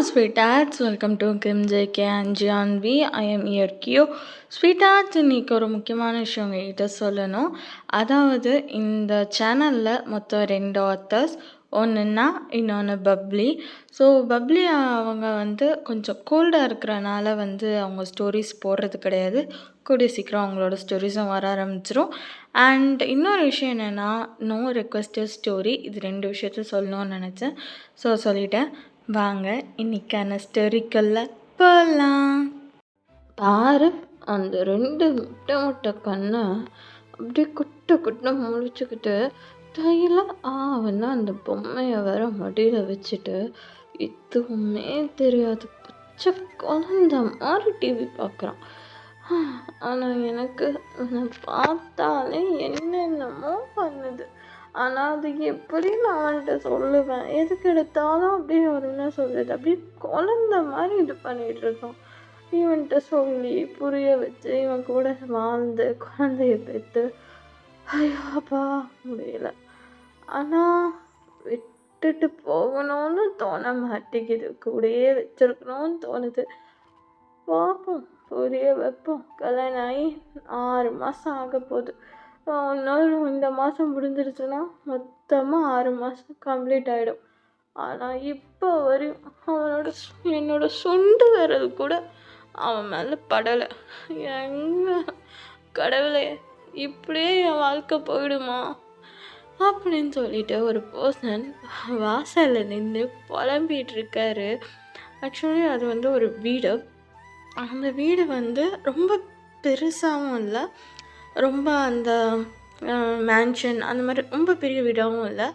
sweethearts, welcome to Kim JK and Janvi. I am here Q. Sweethearts, இன்னைக்கு ஒரு முக்கியமான விஷயம் உங்ககிட்ட சொல்லணும். அதாவது இந்த சேனலில் மொத்தம் 2 ஆத்தர்ஸ், ஒன்றுன்னா இன்னொன்று பப்ளி. ஸோ பப்ளி அவங்க கொஞ்சம் கோல்டாக இருக்கிறனால அவங்க ஸ்டோரிஸ் போடுறது கிடையாது. கூடிய சீக்கிரம் அவங்களோட ஸ்டோரிஸும் வர ஆரம்பிச்சிரும். அண்ட் இன்னொரு விஷயம் என்னென்னா, நோ ரெக்வஸ்டட் ஸ்டோரி. இது 2 விஷயத்த சொல்லணும்னு நினச்சேன். ஸோ சொல்லிட்டேன். வாங்க இன்னைக்கான ஸ்டோரிக்குள்ள போகலாம். பாரு, அந்த 2 முட்டை முட்டை கண்ணை அப்படியே குட்டை குட்டை முழிச்சுக்கிட்டு கையில் ஆவன்னா அந்த பொம்மையை வர மடியில் வச்சுட்டு எதுவுமே தெரியாது பச்சை குழந்த மாதிரி டிவி பார்க்குறான். ஆனால் எனக்கு பார்த்தாலே என்னென்னமோ பண்ணுது. ஆனால் அது எப்படி நான் அவன்கிட்ட சொல்லுவேன்? எதுக்கு எடுத்தாலும் அப்படியே அவர் என்ன சொல்லுது, அப்படியே குழந்த மாதிரி இது பண்ணிகிட்டு இருக்கான். இவன்கிட்ட சொல்லி புரிய வச்சு இவன் கூட வாழ்ந்து குழந்தைய பெற்று ஐயோப்பா முடியல. ஆனால் விட்டுட்டு போகணும்னு தோண மாட்டேங்குது, கூடயே வச்சிருக்கணும்னு தோணுது. பார்ப்போம், புரிய வைப்போம். கல்யாணம் ஆகி 6 மாதம் ஆக போகுது. இன்னொரு இந்த மாதம் முடிஞ்சிருச்சுன்னா மொத்தமாக 6 மாதம் கம்ப்ளீட் ஆகிடும். ஆனால் இப்போ வரையும் என்னோட சுண்டு வர்றது கூட அவன் மேலே படலை. எங்க கடவுளே, இப்படியே என் வாழ்க்கை போயிடுமா அப்படின்னு சொல்லிட்டு ஒரு பர்சன் வாசலில் நின்று புலம்பிகிட்டு இருக்காரு. ஆக்சுவலி அது ஒரு வீடு. அந்த வீடு ரொம்ப பெருசாகவும் இல்லை, ரொம்ப அந்த மேன்ஷன் அந்த மாதிரி ரொம்ப பெரிய வீடாகவும் இல்லை,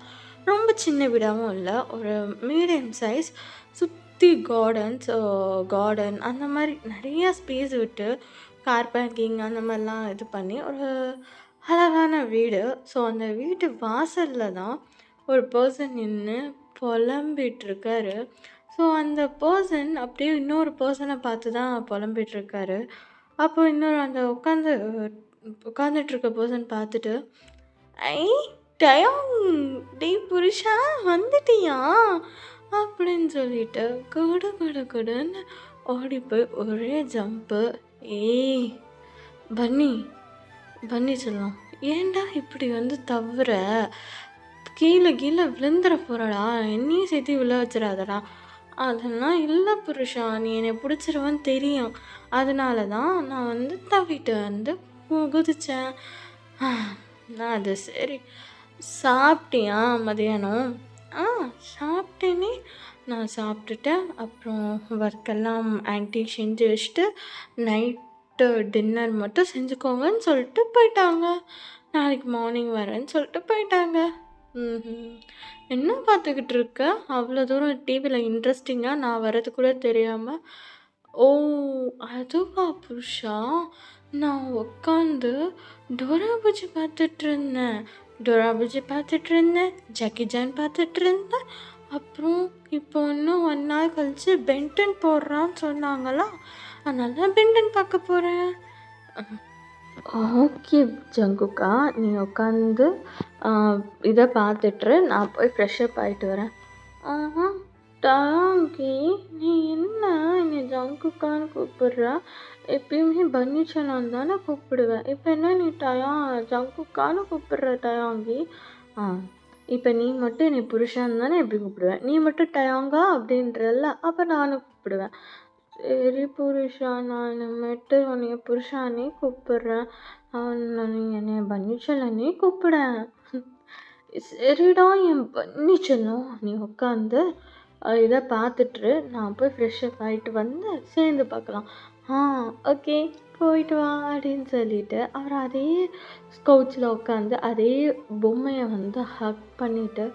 ரொம்ப சின்ன வீடாகவும் இல்லை, ஒரு மீடியம் சைஸ். சுற்றி கார்டன் அந்த மாதிரி நிறையா ஸ்பேஸ் விட்டு கார் பார்க்கிங் அந்த மாதிரிலாம் இது பண்ணி ஒரு அழகான வீடு. ஸோ அந்த வீட்டு வாசலில் தான் ஒரு பர்சன் நின்று புலம்பிகிட்ருக்காரு. ஸோ அந்த பர்சன் அப்படியே இன்னொரு பர்சனை பார்த்து தான் புலம்பிகிட்ருக்காரு. அப்போ இன்னொரு அந்த உட்காந்துட்ருக்க பர்சன் பார்த்துட்டு, ஐ டயம், டே புருஷா வந்துட்டியா அப்படின்னு சொல்லிட்டு குடு குடு குடுன்னு ஓடி போய் ஒரே ஜம்ப்பு. ஏய் பன்னி சொல்லலாம், ஏன்டா இப்படி தவிர கீழே விழுந்துட போகிறடா, என்னையும் சேர்த்து விழ வச்சிடாதடா. அதெல்லாம் இல்லை புருஷா, நீ என்னை பிடிச்சிருவான்னு தெரியும், அதனால தான் நான் தவிட்டு குதித்தேன். நான் அது சரி, சாப்பிட்டியா மதியானம்? சாப்பிட்டேனே, நான் சாப்பிட்டுட்டேன். அப்புறம் ஒர்க்கெல்லாம் ஆன்ட்டி செஞ்சு வச்சுட்டு நைட்டு டின்னர் மட்டும் செஞ்சுக்கோங்கன்னு சொல்லிட்டு போயிட்டாங்க. நாளைக்கு மார்னிங் வரேன்னு சொல்லிட்டு போயிட்டாங்க. என்ன பார்த்துக்கிட்டு இருக்க? அவ்வளோ தூரம் டிவியில் இன்ட்ரெஸ்டிங்காக நான் வர்றது கூட தெரியாமல். ஓ அதுவா புருஷா, நான் உட்காந்து டோரா பூஜி பார்த்துட்டு இருந்தேன், ஜாக்கி ஜான் பார்த்துட்டு இருந்தேன். அப்புறம் இப்போ இன்னும் 1 நாள் கழிச்சு பென்டன் போடுறான்னு சொன்னாங்களா, அதனால பென்டன் பார்க்க போகிறேன். ஓகே ஜங்குக்கா, நீ உட்காந்து இதை பார்த்துட்டு நான் போய் ஃப்ரெஷ்அப் ஆகிட்டு வரேன். டாங்கி, நீ என்ன என்னை ஜங்குக்கான்னு கூப்பிடுற? எப்பயுமே பன்னிச்சனான்னு தானே கூப்பிடுவேன், இப்போ என்ன நீ ஜங்குக்கான்னு கூப்பிடுற டயாங்கி? இப்போ நீ மட்டும் என்னை புருஷான்னு தானே எப்படி கூப்பிடுவேன்? நீ மட்டும் டயாங்கா அப்படின்றல்ல, அப்போ நானும் கூப்பிடுவேன். சரி புருஷா, நான் இனிமேட்டு உன்னைய புருஷானே கூப்பிடுறேன், நீ என்னை பன்னிச்சலனே கூப்பிடேன். சரிடா என் பன்னிச்சலம், நீ உட்காந்து இதை பார்த்துட்டு நான் போய் ஃப்ரெஷ்அப் ஆகிட்டு சேர்ந்து பார்க்கலாம். ஓகே போயிட்டு வா அப்படின்னு சொல்லிட்டு அவர் அதே கவுச்சில் உட்காந்து அதே பொம்மையை ஹக் பண்ணிவிட்டு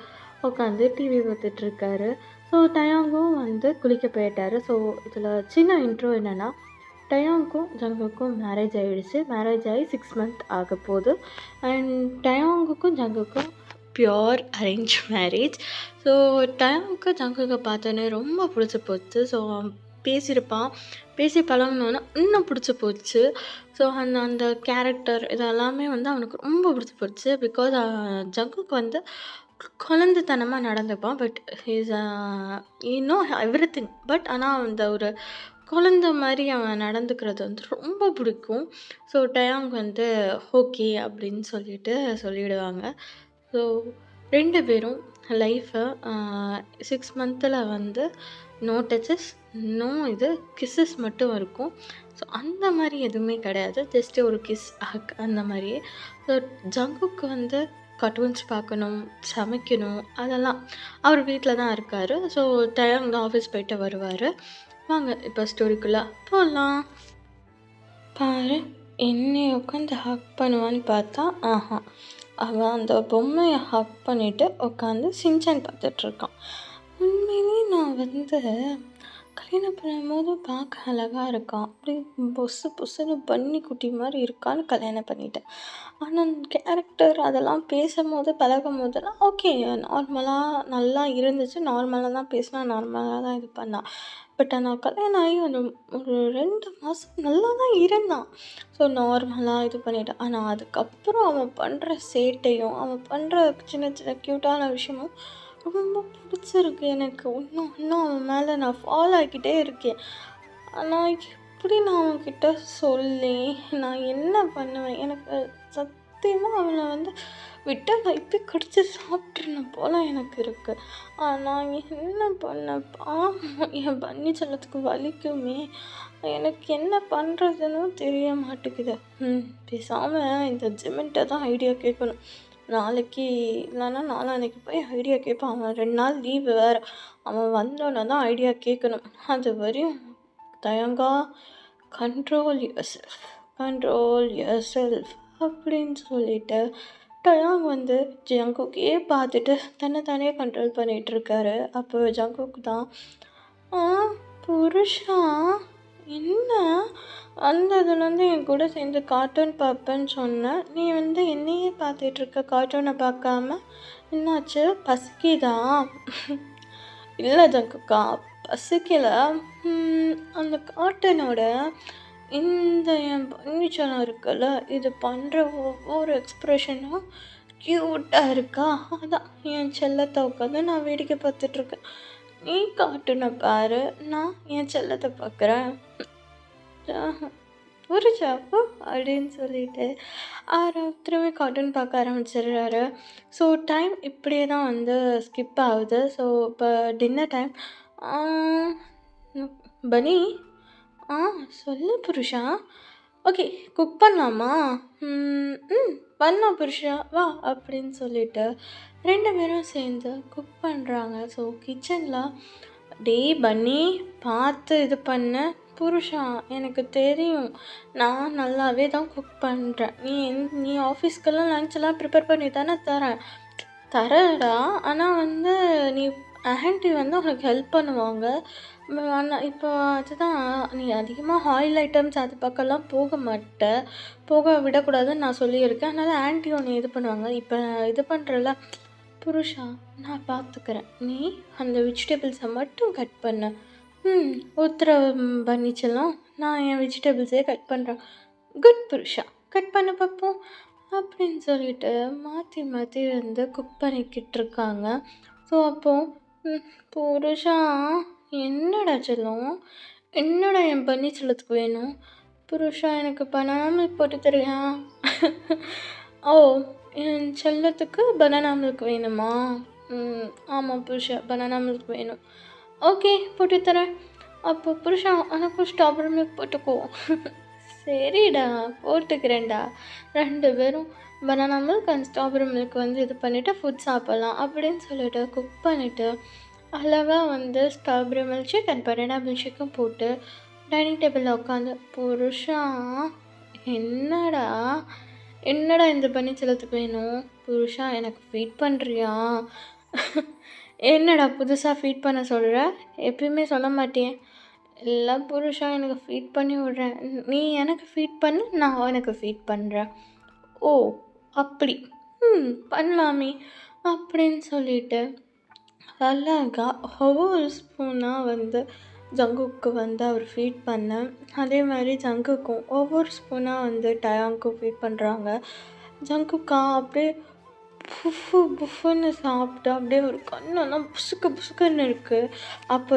உட்காந்து டிவி பார்த்துட்ருக்காரு. ஸோ டயாங்கும் குளிக்க போயிட்டாரு. ஸோ இதில் சின்ன இன்ட்ரோ என்னென்னா, டயாங்கும் ஜங்குக்கும் மேரேஜ் ஆகிடுச்சு. மேரேஜ் ஆகி 6 மந்த் ஆக போகுது. அண்ட் டயாங்குக்கும் ஜங்குக்கும் பியோர் அரேஞ்ச் மேரேஜ். ஸோ டயாங்க்கு ஜங்குக்கு பார்த்தோன்னே ரொம்ப பிடிச்சி போச்சு. ஸோ பேசி பழகினோன்னா இன்னும் பிடிச்சி போச்சு. ஸோ அந்த கேரக்டர் இதெல்லாமே அவனுக்கு ரொம்ப பிடிச்சி போச்சு. பிகாஸ் ஜங்குக்கு குழந்தைத்தனமா நடந்துப்பான். But he's he know everything. But ஆனால் அந்த ஒரு குழந்த மாரி அவன் நடந்துக்கிறது வந்து ரொம்ப பிடிக்கும். ஸோ டயாங் வந்து ஓகே அப்படின்னு சொல்லிடுவாங்க. ஸோ 2 பேரும் லைஃப்பை 6 மந்த்தில் வந்து நோ டச்சஸ், நோ கிஸ்ஸஸ் மட்டும் இருக்கும். ஸோ அந்த மாதிரி எதுவுமே கிடையாது. ஜஸ்ட்டு ஒரு கிஸ், ஹக் அந்த மாதிரி. ஸோ ஜங்குக்கு வந்து கார்ட்டூன்ஸ் பார்க்கணும், சமைக்கணும், அதெல்லாம் அவர் வீட்டில் தான் இருக்கார். ஸோ டயாங் தான் ஆஃபீஸ் போயிட்டு வருவார். வாங்க இப்போ ஸ்டோரிக்குள்ளே போகலாம். பாரு, என்னை உட்காந்து ஹக் பண்ணுவான்னு பார்த்தா அவன் அந்த பொம்மையை ஹக் பண்ணிவிட்டு உட்காந்து சின்சான் பார்த்துட்ருக்கான். உண்மையிலே நான் வந்து கல்யாணம் பண்ணும்போது பார்க்க அழகாக இருக்கான், அப்படி பொசு பொசுன்னு பன்னி குட்டி மாதிரி இருக்கான்னு கல்யாணம் பண்ணிட்டேன். ஆனால் கேரக்டர் அதெல்லாம் பேசும்போது பழகும் போதெல்லாம் ஓகே, நார்மலாக நல்லா இருந்துச்சு. நார்மலாக தான் பேசினா, நார்மலாக தான் இது பண்ணான். பட் ஆனால் கல்யாணம் ஆகி ஒரு 2 மாதம் நல்லா தான் இருந்தான். ஸோ நார்மலாக இது பண்ணிட்டான். ஆனால் அதுக்கப்புறம் அவன் பண்ணுற சேட்டையும் அவன் பண்ணுற சின்ன சின்ன க்யூட்டான விஷயமும் ரொம்ப பிடிச்சிருக்கு எனக்கு. இன்னும் அவன் மேலே நான் ஃபாலோ ஆகிக்கிட்டே இருக்கேன். ஆனால் எப்படி நான் அவன்கிட்ட சொல்லி நான் என்ன பண்ணுவேன்? எனக்கு சத்தியமாக அவனை வந்து விட்டா நான் இப்போ கடிச்சு சாப்பிட்றேன்னு போல் எனக்கு இருக்குது. ஆனால் என்ன பண்ண பாவம், என் பன்னி செல்லத்துக்கு வலிக்குமே. எனக்கு என்ன பண்ணுறதுன்னு தெரிய மாட்டேங்குது. பேசாமல் இந்த ஜிமின்ட்ட தான் ஐடியா கேட்கணும். நாளைக்கு இல்லைன்னா நாளான்னைக்கு போய் ஐடியா கேட்பான். அவன் 2 நாள் லீவு வேறு. அவன் வந்தோன்னே தான் ஐடியா கேட்கணும். அது வரையும் தயங்கா கண்ட்ரோல் யுவர் செல்ஃப் அப்படின்னு சொல்லிட்டு டயாங் வந்து ஜங்குக்கே பார்த்துட்டு தானே கண்ட்ரோல் பண்ணிகிட்ருக்காரு. அப்போ ஜங்குக்கு தான் புருஷா என்ன வந்ததுலேருந்து என் கூட சேர்ந்து கார்ட்டூன் பார்ப்பேன்னு சொன்னேன், நீ வந்து என்னையே பார்த்துட்ருக்க கார்ட்டூனை பார்க்காம, என்னாச்சு பசிக்குதா? இல்லை ஜங்குக்கா, பசிக்கலை. அந்த கார்ட்டூனோட இந்த என் பன்னிச்சலம் இருக்குல்ல, இது பண்ணுற ஒவ்வொரு எக்ஸ்ப்ரெஷனும் க்யூட்டாக இருக்கா, அதான் என் செல்லத்தை உட்காந்து நான் வேடிக்கை பார்த்துட்ருக்கேன். நீ கார்ட்டூனை பாரு, நான் என் செல்லத்தை பார்க்குறேன். புரிச்சாப்போ அப்படின்னு சொல்லிட்டு திரும்பி கார்ட்டூன் பார்க்க ஆரம்பிச்சிடுறாரு. ஸோ டைம் இப்படியே தான் வந்து ஸ்கிப் ஆகுது. ஸோ இப்போ டின்னர் டைம். பனி, சொல்லு புருஷா. ஓகே, குக் பண்ணலாமா? பண்ணலாம் புருஷா, வா அப்படின்னு சொல்லிட்டு 2 பேரும் சேர்ந்து குக் பண்ணுறாங்க. ஸோ கிச்சனில் பன்னி பார்த்து இது பண்ண புருஷா, எனக்கு தெரியும், நான் நல்லாவே தான் குக் பண்ணுறேன். நீ ஆஃபீஸ்க்கெல்லாம் லஞ்செல்லாம் ப்ரிப்பேர் பண்ணி தானே தரடா. ஆனால் வந்து நீ ஆண்டி வந்து உனக்கு ஹெல்ப் பண்ணுவாங்க. ஆனால் இப்போ அதுதான், நீ அதிகமாக ஆயில் ஐட்டம்ஸ் அது பக்கம்லாம் போக விடக்கூடாதுன்னு நான் சொல்லியிருக்கேன். அதனால் ஆண்டி உன்னை இது பண்ணுவாங்க. இப்போ இது பண்ணுறல புருஷா, நான் பார்த்துக்கிறேன். நீ அந்த வெஜிடபிள்ஸை மட்டும் கட் பண்ண. உத்தரவு பண்ணிச்சலாம், நான் என் வெஜிடபிள்ஸே கட் பண்ணுறேன். குட் புருஷா, கட் பண்ண பார்ப்போம் அப்படின்னு சொல்லிட்டு மாற்றி வந்து குக் பண்ணிக்கிட்டு இருக்காங்க. ஸோ அப்போது புருஷா, என்னடா செல்லம், என்னடா என் பன்னி செல்லத்துக்கு வேணும்? புருஷா, எனக்கு பனானா மில்க் போட்டு தரியா? ஓ, என் செல்லத்துக்கு பனானா மில்க் வேணுமா? ஆமாம் புருஷா, பனானா மில்க் வேணும். ஓகே, போட்டு தரேன். அப்போ புருஷா, எனக்கும் ஸ்ட்ராபெரி மில்க் போட்டுக்கோ. சரிடா, போட்டுக்கிறேன்டா. 2 பேரும் banana milk and strawberry milk வந்து இது பண்ணிவிட்டு ஃபுட் சாப்பிட்லாம் அப்படின்னு சொல்லிட்டு குக் பண்ணிவிட்டு அழகாக வந்து strawberry milk shake and banana milk ஷேக்கும் போட்டு டைனிங் டேபிளில் உட்காந்து, புருஷா என்னடா இந்த பன்னி செல்லத்துக்கு வேணும்? புருஷா, எனக்கு ஃபீட் பண்ணுறியா? என்னடா புதுசாக ஃபீட் பண்ண சொல்கிற? எப்பயுமே சொல்ல மாட்டேன். இல்லை புருஷா, எனக்கு ஃபீட் பண்ணி விட்றேன். நீ எனக்கு ஃபீட் பண்ணு, நான் எனக்கு ஃபீட் பண்ணுறேன். ஓ அப்படி, பண்ணலாமே அப்படின்னு சொல்லிட்டு அழகா ஒவ்வொரு ஸ்பூனாக வந்து ஜங்குக்கு வந்து அவர் ஃபீட் பண்ண, அதே மாதிரி ஜங்குக்கும் ஒவ்வொரு ஸ்பூனாக வந்து டயாங்க்கும் ஃபீட் பண்ணுறாங்க. ஜங்குக்கா அப்படியே புஃபு புஃப்புன்னு சாப்பிட்டு அப்படியே ஒரு கண்ணெல்லாம் புசுக்கு புசுக்குன்னு இருக்குது. அப்போ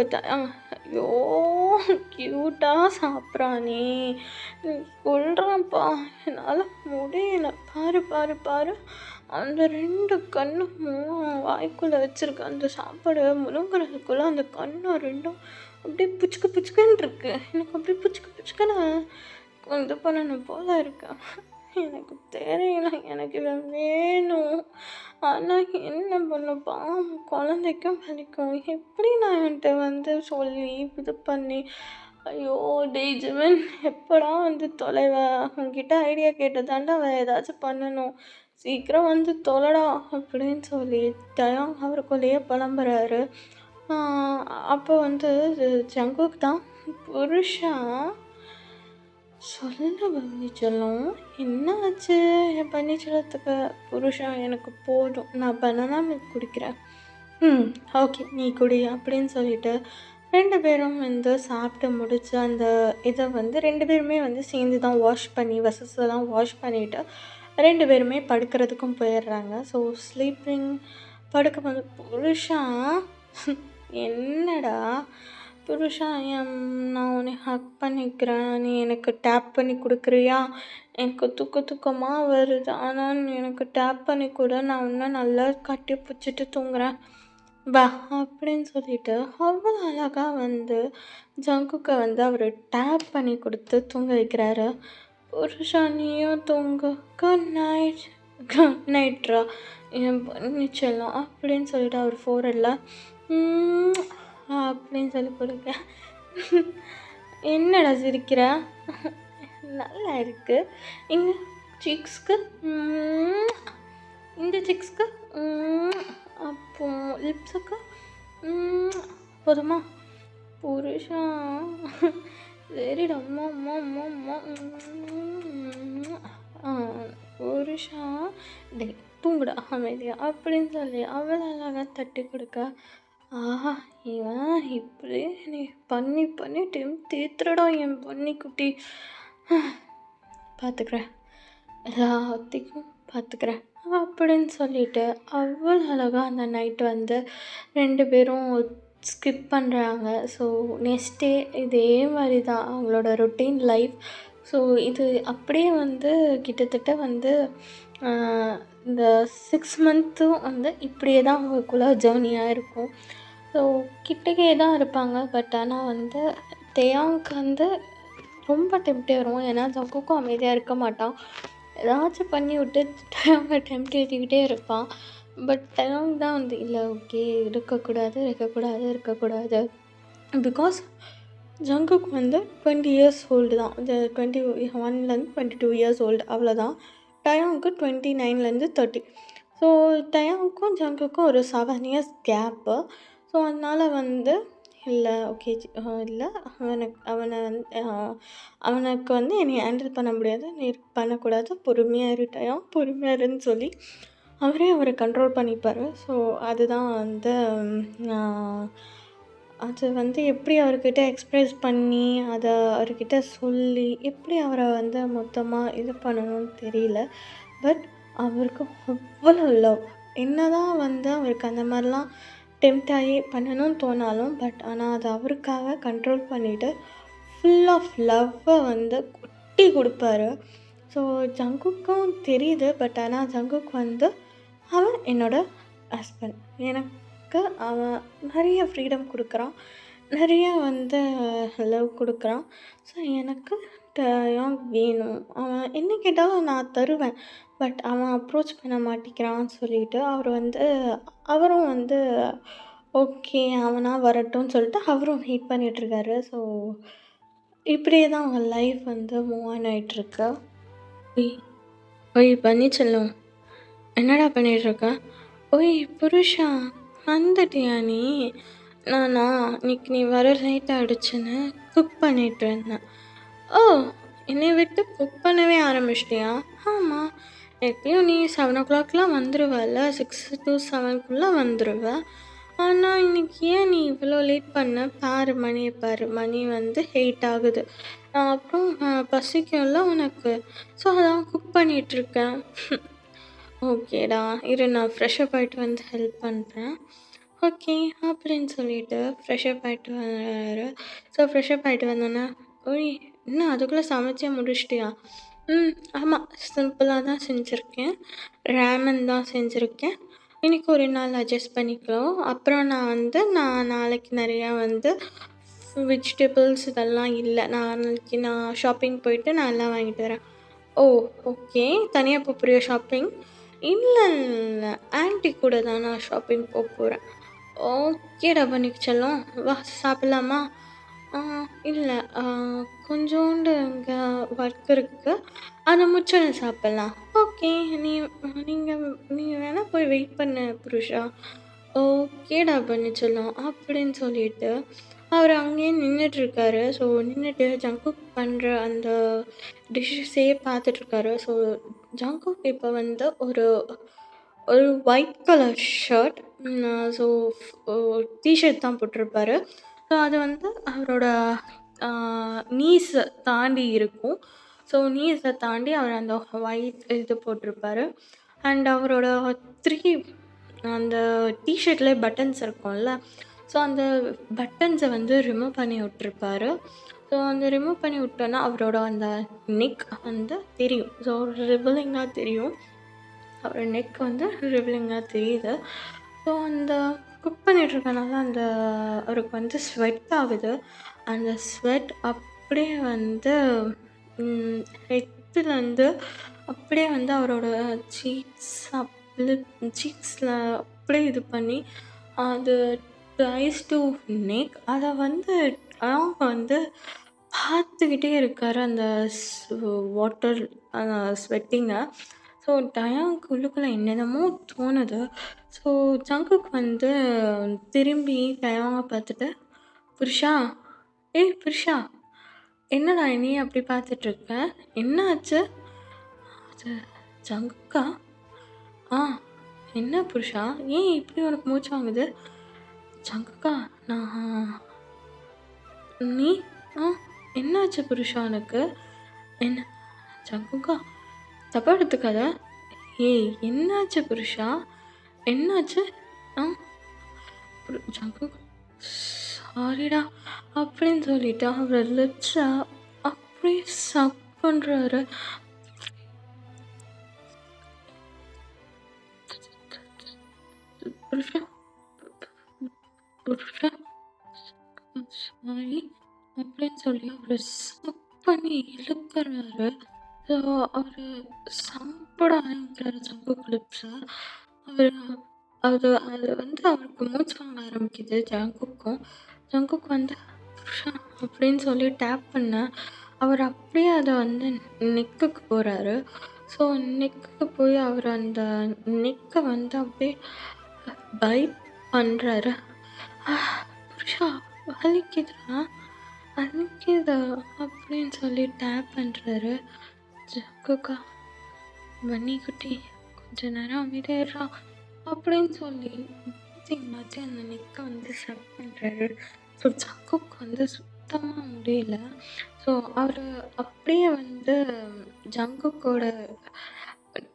ஐயோ க்யூட்டாக சாப்பிட்றானே சொல்கிறான்ப்பா, என்னால் முடியல. பாரு பாரு பாரு, அந்த 2 கண்ணும் வாய்க்குள்ளே வச்சுருக்க அந்த சாப்பாடு முழுங்குறதுக்குள்ளே அந்த கண்ணு 2ம் அப்படியே புச்சுக்கு புச்சுக்குன்னு இருக்கு. எனக்கு அப்படியே புச்சுக்கு புச்சுக்குன்னு இது பண்ணணும் போல இருக்கு. எனக்கு தெரியல, எனக்கு இவன் வேணும். ஆனால் என்ன பண்ண, பாவம் குழந்தைக்கும் வலிக்கும். எப்படி நான் என்கிட்ட சொல்லி இது பண்ணி, ஐயோ டேய் ஜிவன், எப்படா தொலைவ? உன்கிட்ட ஐடியா கேட்டதாண்டா ஏதாச்சும் பண்ணணும், சீக்கிரம் தொலைடா அப்படின்னு சொல்லி அவருக்குள்ளேயே புலம்புறாரு. அப்போ ஜங்குக் தான், புருஷா சொல்ல பன்னிச்செல்லம், என்ன ஆச்சு என் பன்னிச்செல்லத்துக்கு? புருஷா எனக்கு போதும், நான் பனானா மில்க் குடிக்கிறேன். ஓகே நீ குடி அப்படின்னு சொல்லிட்டு 2 பேரும் சாப்பிட்டு முடிச்சு அந்த இதை 2 பேருமே சேர்ந்து தான் வாஷ் பண்ணி வசஸெல்லாம் வாஷ் பண்ணிவிட்டு 2 பேருமே படுக்கிறதுக்கும் போயிடுறாங்க. ஸோ ஸ்லீப்பிங் படுக்க புருஷா என்னடா புருஷா, நான் உன்னை ஹக் பண்ணிக்கிறேன், நீ எனக்கு டேப் பண்ணி கொடுக்குறியா? எனக்கு தூக்கமாக வருது, ஆனால் நீ எனக்கு டேப் பண்ணி கொடு, நான் இன்னும் நல்லா கட்டி பிடிச்சிட்டு தூங்குறேன் வா அப்படின்னு சொல்லிட்டு அவ்வளோ அழகாக ஜங்குக்கை அவர் டேப் பண்ணி கொடுத்து தூங்க வைக்கிறாரு. புருஷா நீயும் தூங்கு, குட் நைட், குட் நைட்ரா என் பண்ணிச்சலாம் அப்படின்னு சொல்லிட்டு அவர் ஃபோரில் அப்படின்னு சொல்லி கொடுக்க. என்னடா சிரிக்கிற? நல்லா இருக்கு. இங்கே சிக்ஸ்க்கு, இந்த சிக்ஸ்க்கு, அப்போ லிப்ஸுக்கு போதுமா? புருஷா சரிடா, அம்மா அம்மா அம்மா அம்மா புருஷா டே தூங்குடா அமைதியா அப்படின்னு சொல்லி அவளை அழகாக தட்டி கொடுக்க. ஆஹா, இவன் இப்படி நீ பண்ணி பண்ணி தீத்துறடா என் பொன்னிக்குட்டி, பார்த்துக்கிறேன், எல்லாத்தையும் பார்த்துக்கிறேன் அப்படின்னு சொல்லிட்டு அவ்வளோ அழகாக அந்த நைட்டு 2 பேரும் ஸ்கிப் பண்ணுறாங்க. ஸோ நெக்ஸ்ட் டே இதே மாதிரி தான் அவங்களோட ரொட்டீன் லைஃப். ஸோ இது அப்படியே கிட்டத்தட்ட இந்த 6 மந்த்தும் இப்படியே தான் அவங்களுக்குள்ள ஜேர்னியாக இருக்கும். ஸோ கிட்டக்கே தான் இருப்பாங்க. பட் ஆனால் தேயாங்க்கு ரொம்ப டெம்ப்டே வரும். ஏன்னா ஜங்குக்கும் அமைதியாக இருக்க மாட்டான், ஏதாச்சும் பண்ணி விட்டு தேயாங்க டெம்ப்ட் ஏற்றிக்கிட்டே இருப்பான். பட் தேயாங் தான் இல்லை ஓகே இருக்கக்கூடாது பிகாஸ் ஜங்குக் 20 இயர்ஸ் ஓல்டு தான். 21 22 இயர்ஸ் ஓல்டு அவ்வளோதான். டயாங்க்கு 29 30. ஸோ டயாங்க்கும் ஜங்குக்கும் ஒரு 7 இயர்ஸ் கேப்பு. ஸோ அதனால் இல்லை ஓகே இல்லை அவனுக்கு என்னை ஹேண்டில் பண்ண முடியாது, நீ பண்ணக்கூடாது, பொறுமையாக இரு டயாங், பொறுமையாக இருன்னு சொல்லி அவரை கண்ட்ரோல் பண்ணிப்பார். ஸோ அதுதான் அது எப்படி அவர்கிட்ட எக்ஸ்ப்ரெஸ் பண்ணி அதை அவர்கிட்ட சொல்லி எப்படி அவரை மொத்தமாக இது பண்ணணும்னு தெரியல. பட் அவருக்கு அவ்வளோ லவ். என்ன தான் அவருக்கு அந்த மாதிரிலாம் டெம்ப்ட் ஆகி பண்ணணும்னு தோணாலும் பட் ஆனால் அது அவருக்காக கண்ட்ரோல் பண்ணிவிட்டு ஃபுல் ஆஃப் லவ்வை கொட்டி கொடுப்பாரு. ஸோ ஜங்குக்கும் தெரியுது. பட் ஆனால் ஜங்குக் அவன் என்னோட ஹஸ்பண்ட், எனக்கு அவன் நிறைய ஃப்ரீடம் கொடுக்குறான், நிறைய லவ் கொடுக்குறான். ஸோ எனக்கு டயாங் வேணும். அவன் என்ன கேட்டாலும் நான் தருவேன். பட் அவன் அப்ரோச் பண்ண மாட்டேங்கிறான்னு சொல்லிட்டு அவரும் ஓகே அவனாக வரட்டும்னு சொல்லிட்டு அவரும் வெயிட் பண்ணிகிட்ருக்காரு. ஸோ இப்படியே தான் அவங்க லைஃப் மூவ் ஆன் ஆகிட்டுருக்கு. ஒய் பன்னீர்செல்வம், என்னடா பண்ணிகிட்ருக்க? ஒய் புருஷா, வந்துட்டியா நீ? நானா இன்னைக்கு நீ வர லேட் ஆகிடுச்சுன்னு குக் பண்ணிட்டு இருந்தேன். ஓ, என்னை விட்டு குக் பண்ணவே ஆரம்பிச்சிட்டியா? ஆமாம், எப்பயும் நீ 7 o'clockலாம் வந்துடுவல்ல, 6 to 7க்குள்ளே வந்துடுவ. ஆனால் இன்னைக்கு ஏன் நீ இவ்வளோ லேட் பண்ண? மணியை பாரு, மணி 8 ஆகுது. அப்புறம் பசிக்கும்ல உனக்கு, ஸோ அதான் குக் பண்ணிகிட்ருக்கேன். ஓகேடா. இரு நான் ஃப்ரெஷ் அப் ஆயிட்டு வந்து ஹெல்ப் பண்றேன். ஓகே. அப்படின்னு சொல்லிட்டு ஃப்ரெஷ் அப் ஆயிட்டு வராரு. ஸோ ஃப்ரெஷ் அப் ஆயிட்டு வந்தோன்னே, "ஓய்! என்ன அதுக்குள்ள சமைச்சே முடிச்சிட்டியா?" "ம். ஆமா. சிம்பிளா தான் செஞ்சிருக்கேன். ராமன் தான் செஞ்சிருக்கேன். இன்னைக்கு ஒரு நாள் அட்ஜஸ்ட் பண்ணிக்கோ. அப்புறம் நான் நாளைக்கு நெறையா வந்து வெஜிடபிள்ஸ் இதெல்லாம் இல்ல. நாளைக்கு நான் ஷாப்பிங் போயிட்டு நான் எல்லாம் வாங்கிட்டு வரேன்." "ஓ! ஓகே. தனியா போறியா ஷாப்பிங்?" "இல்ல, இல்ல. ஆன்டி கூட தான் நான் ஷாப்பிங் போறேன்." "ஓகேடா பன்னிக்குச்செல்லம். வா சாப்பிடலாமா?" "ஆ இல்ல. ஆ கொஞ்சோண்டு இங்க ஒர்க் இருக்கு. அத முடிச்சோனே சாப்பிடலாம்." "ஓகே. நீங்க நீங்க வேணா போய் வெயிட் பண்ணு புருஷா." "ஓகேடா பன்னிச்செல்லம்." அப்படின்னு சொல்லிட்டு அவரு அங்கேயே நின்னுட்டுருக்காரு. ஸோ நின்னுட்டு ஜங்குக் பண்ற அந்த டிஷ்ஷஸே பார்த்துட்ருக்காரு. ஸோ ஜங்குக் இப்ப வந்து ஒரு ஒரு white colour shirt so T shirt தான் போட்டிருப்பாரு. ஸோ அது வந்து அவரோட நீஸ தாண்டி இருக்கும். ஸோ நீஸ தாண்டி அவர் அந்த ஒயிட் இது போட்டிருப்பாரு. அண்ட் அவரோட 3 அந்த டீ ஷர்ட்லேயே பட்டன்ஸ் இருக்கும்ல. ஸோ அந்த பட்டன்ஸை வந்து ரிமூவ் பண்ணி விட்டுருப்பாரு. ஸோ அந்த ரிமூவ் பண்ணி விட்டோன்னா அவரோட அந்த நெக் வந்து தெரியும். ஸோ ரிவலிங்காக தெரியும். அவரோட நெக் வந்து ரிவலிங்காக தெரியுது. ஸோ அந்த குக் பண்ணிகிட்ருக்கனால அவருக்கு வந்து ஸ்வெட் ஆகுது. அந்த ஸ்வெட் அப்படியே வந்து ஹெட்டுலேருந்து அப்படியே வந்து அவரோட சீக்ஸ் சீக்ஸில் அப்படியே இது பண்ணி அது ரைஸ் டு நெக் அதை வந்து அவங்க வந்து பார்த்துக்கிட்டே இருக்காரு அந்த வாட்டர் ஸ்வெட்டிங்கை. ஸோ டயாங்க்கு உள்ளுக்குள்ளே என்னென்னமோ தோணுது. ஸோ ஜங்குக்கு வந்து திரும்பி டயாங்கை பார்த்துட்டு, "புருஷா, ஏய் புருஷா, என்னடா என்னைய அப்படி பார்த்துட்ருக்க? என்ன ஆச்சு?" அது ஜங்குக்கா? "ஆ என்ன புருஷா? ஏன் இப்படி உனக்கு மூச்சு வாங்குது?" "ஜங்குக்கா, நீ ஆ என்னாச்சு புருஷா உனக்கு?" "என்ன ஜங்குக்கா, தப்பா எடுத்துக்காத." "ஏய் என்னாச்சு புருஷா? என்னாச்சு?" ஆ ஜங்குக் சாரிடா அப்படின்னு சொல்லிட்டு அவர் லிப்ஸை அப்படியே சக் பண்ணுறாரு. புருஷா புருஷா சாரி அப்படின்னு சொல்லி அவர் சக் பண்ணி இழுக்கிறாரு. ஸோ அவர் சாப்பிட ஆரம்பிக்கிறாரு ஜங்குக் லிப்ஸை. அவர் அது அது வந்து அவருக்கு மூச்சு வாங்க ஆரம்பிக்குது ஜங்குக்கும். ஜங்குக் வந்து புருஷா அப்படின்னு சொல்லி டேப் பண்ண அவர் அப்படியே அதை வந்து நெக்குக்கு போகிறாரு. ஸோ நெக்குக்கு போய் அவர் அந்த நெக்கை வந்து அப்படியே பைட் பண்ணுறாரு. புருஷா வலிக்குதுடா வலிக்குதா அப்படின்னு சொல்லி டேப் பண்ணுறாரு. ஜங்குக்கா, "பன்னி குட்டி கொஞ்ச நேரம் அமைதியாயிடுறா" அப்படின்னு சொல்லி மாற்றி மாற்றி அந்த நெக்கை வந்து சக் பண்ணுறாரு. ஸோ ஜங்குக்கு வந்து சுத்தமாக முடியல. ஸோ அவர் அப்படியே வந்து ஜங்குக்கோட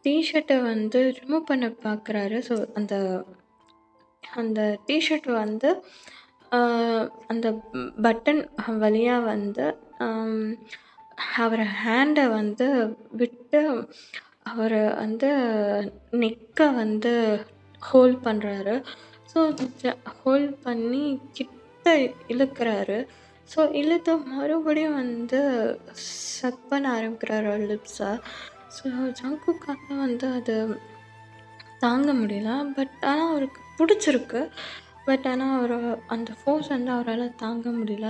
டீஷர்ட்டை வந்து ரிமூவ் பண்ண பார்க்குறாரு. ஸோ அந்த அந்த டீஷர்ட் வந்து அந்த பட்டன் வழியாக வந்து அவர் ஹேண்டை வந்து விட்டு அவர் வந்து நெக்கை வந்து ஹோல்ட் பண்ணுறாரு. ஸோ ஹோல்ட் பண்ணி கிட்ட இழுக்கிறாரு. ஸோ இழுத்து மறுபடியும் வந்து சக் பண்ண ஆரம்பிக்கிறாரு லிப்ஸை. ஸோ ஜங்குக்காக வந்து அது தாங்க முடியல. பட் ஆனால் அவருக்கு பிடிச்சிருக்கு. பட் ஆனால் அவர் அந்த ஃபோர்ஸ் வந்து அவரால் தாங்க முடியல.